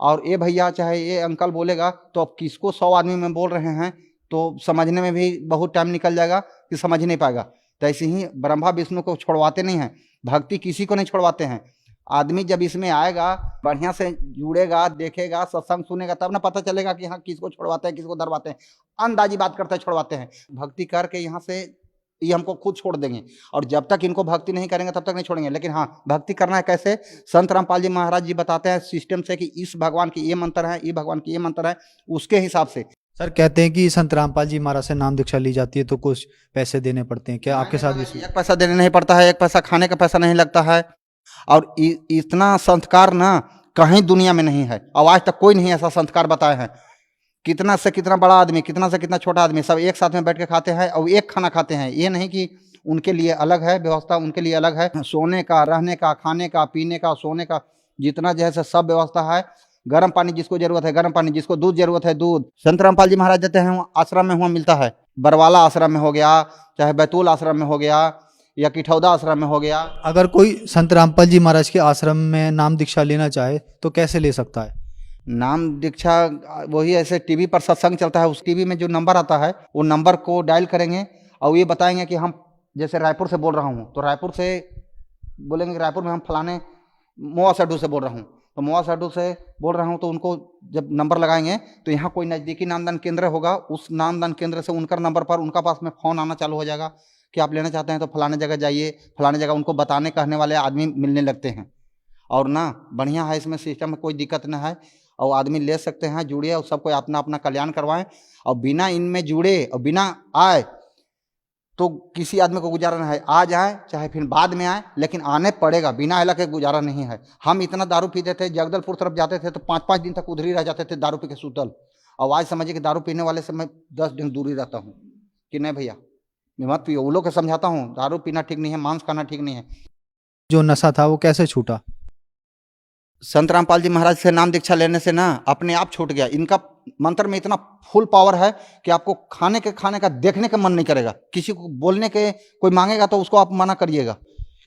और ये भैया चाहे ये अंकल बोलेगा तो अब किसको 100 आदमी में बोल रहे हैं तो समझने में भी बहुत टाइम निकल जाएगा कि समझ नहीं पाएगा। तो ऐसे ही ब्रह्मा विष्णु को छोड़वाते नहीं हैं, भक्ति किसी को नहीं छोड़वाते हैं। आदमी जब इसमें आएगा, बढ़िया से जुड़ेगा, देखेगा, सत्संग सुनेगा, तब ना पता चलेगा कि हाँ किसको छोड़वाते हैं, किसको दरवाते हैं। अंदाजी बात करते हैं छोड़वाते हैं। भक्ति करके यहाँ से ये हमको खुद छोड़ देंगे, और जब तक इनको भक्ति नहीं करेंगे तब तक नहीं छोड़ेंगे। लेकिन हाँ, भक्ति करना है कैसे, संत रामपाल जी महाराज जी बताते हैं सिस्टम से कि इस भगवान की ये मंत्र है, ये भगवान की ये मंत्र है, उसके हिसाब से। सर कहते हैं कि संत रामपाल जी महाराज से नाम दीक्षा ली जाती है तो कुछ पैसे देने पड़ते हैं, क्या आपके साथ भी? 1 पैसा देने नहीं पड़ता है, 1 पैसा खाने का पैसा नहीं लगता है। और इतना संस्कार ना कहीं दुनिया में नहीं है, और आज तक कोई नहीं ऐसा संस्कार बताए हैं। कितना से कितना बड़ा आदमी, कितना से कितना छोटा आदमी, सब एक साथ में बैठ के खाते हैं और एक खाना खाते हैं। ये नहीं कि उनके लिए अलग है व्यवस्था, उनके लिए अलग है सोने का, रहने का, खाने का, पीने का, सोने का, जितना जैसे सब व्यवस्था है। गर्म पानी जिसको जरूरत है गर्म पानी, जिसको दूध जरूरत है दूध। संत रामपाल जी महाराज देते हैं, आश्रम में हुआ मिलता है। बरवाला आश्रम में हो गया, चाहे बैतूल आश्रम में हो गया, या किठौदा आश्रम में हो गया। अगर कोई संत रामपाल जी महाराज के आश्रम में नाम दीक्षा लेना चाहे तो कैसे ले सकता है? नाम दीक्षा वही ऐसे टीवी पर सत्संग चलता है, उस टीवी में जो नंबर आता है वो नंबर को डायल करेंगे और ये बताएंगे कि हम जैसे रायपुर से बोल रहा हूँ, तो रायपुर से बोलेंगे कि रायपुर में हम फलाने मोआ सड्डू से बोल रहा हूँ, तो मोआ सड्डू से बोल रहा हूँ। तो उनको जब नंबर लगाएंगे तो यहाँ कोई नज़दीकी नामदान केंद्र होगा, उस नामदान केंद्र से उनका नंबर पर उनका पास में फ़ोन आना चालू हो जाएगा कि आप लेना चाहते हैं तो फलाने जगह जाइए, फलाने जगह। उनको बताने कहने वाले आदमी मिलने लगते हैं। और ना बढ़िया है, इसमें सिस्टम में कोई दिक्कत ना है, और आदमी ले सकते हैं, जुड़े और सबको अपना अपना कल्याण करवाएं। और बिना इनमें जुड़े और बिना आए तो किसी आदमी को गुजारा नहीं है। आ जाए चाहे फिर बाद में आए, लेकिन आने पड़ेगा, बिना आला के गुजारा नहीं है। हम इतना दारू पीते थे, जगदलपुर तरफ जाते थे तो 5-5 दिन तक उधर ही रह जाते थे दारू पी के सुतल। और आज समझिए कि दारू पीने वाले से मैं 10 दिन दूर ही रहता हूँ कि नहीं भैया मत पियो। वो लोग को समझाता हूँ दारू पीना ठीक नहीं है, मांस खाना ठीक नहीं है। जो नशा था वो कैसे छूटा? संत रामपाल जी महाराज से नाम दीक्षा लेने से ना अपने आप छूट गया। इनका मंत्र में इतना फुल पावर है कि आपको खाने का देखने का मन नहीं करेगा। किसी को बोलने के कोई मांगेगा तो उसको आप मना करिएगा।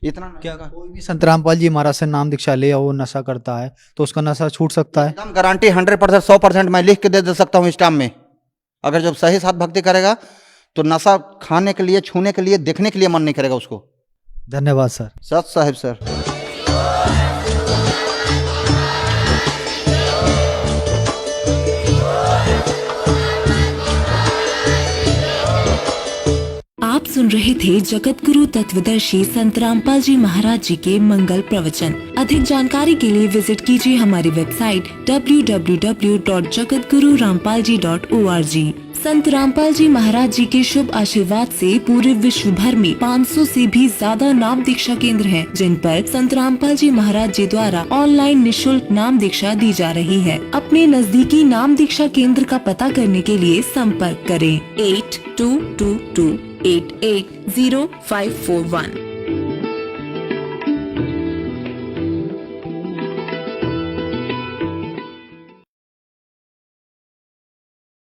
इतना क्या कोई भी संत रामपाल जी महाराज से नाम दीक्षा ले और वो नशा करता है तो उसका नशा छूट सकता है? एकदम गारंटी 100%, 100% मैं लिख के दे सकता हूँ इस टाइम में। अगर जब सही साथ भक्ति करेगा तो नशा खाने के लिए, छूने के लिए, देखने के लिए मन नहीं करेगा उसको। धन्यवाद सर। सत साहिब सर। आप सुन रहे थे जगत गुरु तत्वदर्शी संत रामपाल जी महाराज जी के मंगल प्रवचन। अधिक जानकारी के लिए विजिट कीजिए हमारी वेबसाइट www.jagatgururampalji.org। संत रामपाल जी महाराज जी के शुभ आशीर्वाद से पूरे विश्व भर में 500 से भी ज्यादा नाम दीक्षा केंद्र हैं, जिन पर संत रामपाल जी महाराज जी द्वारा ऑनलाइन निशुल्क नाम दीक्षा दी जा रही है। अपने नजदीकी नाम दीक्षा केंद्र का पता करने के लिए संपर्क करें 8222880541।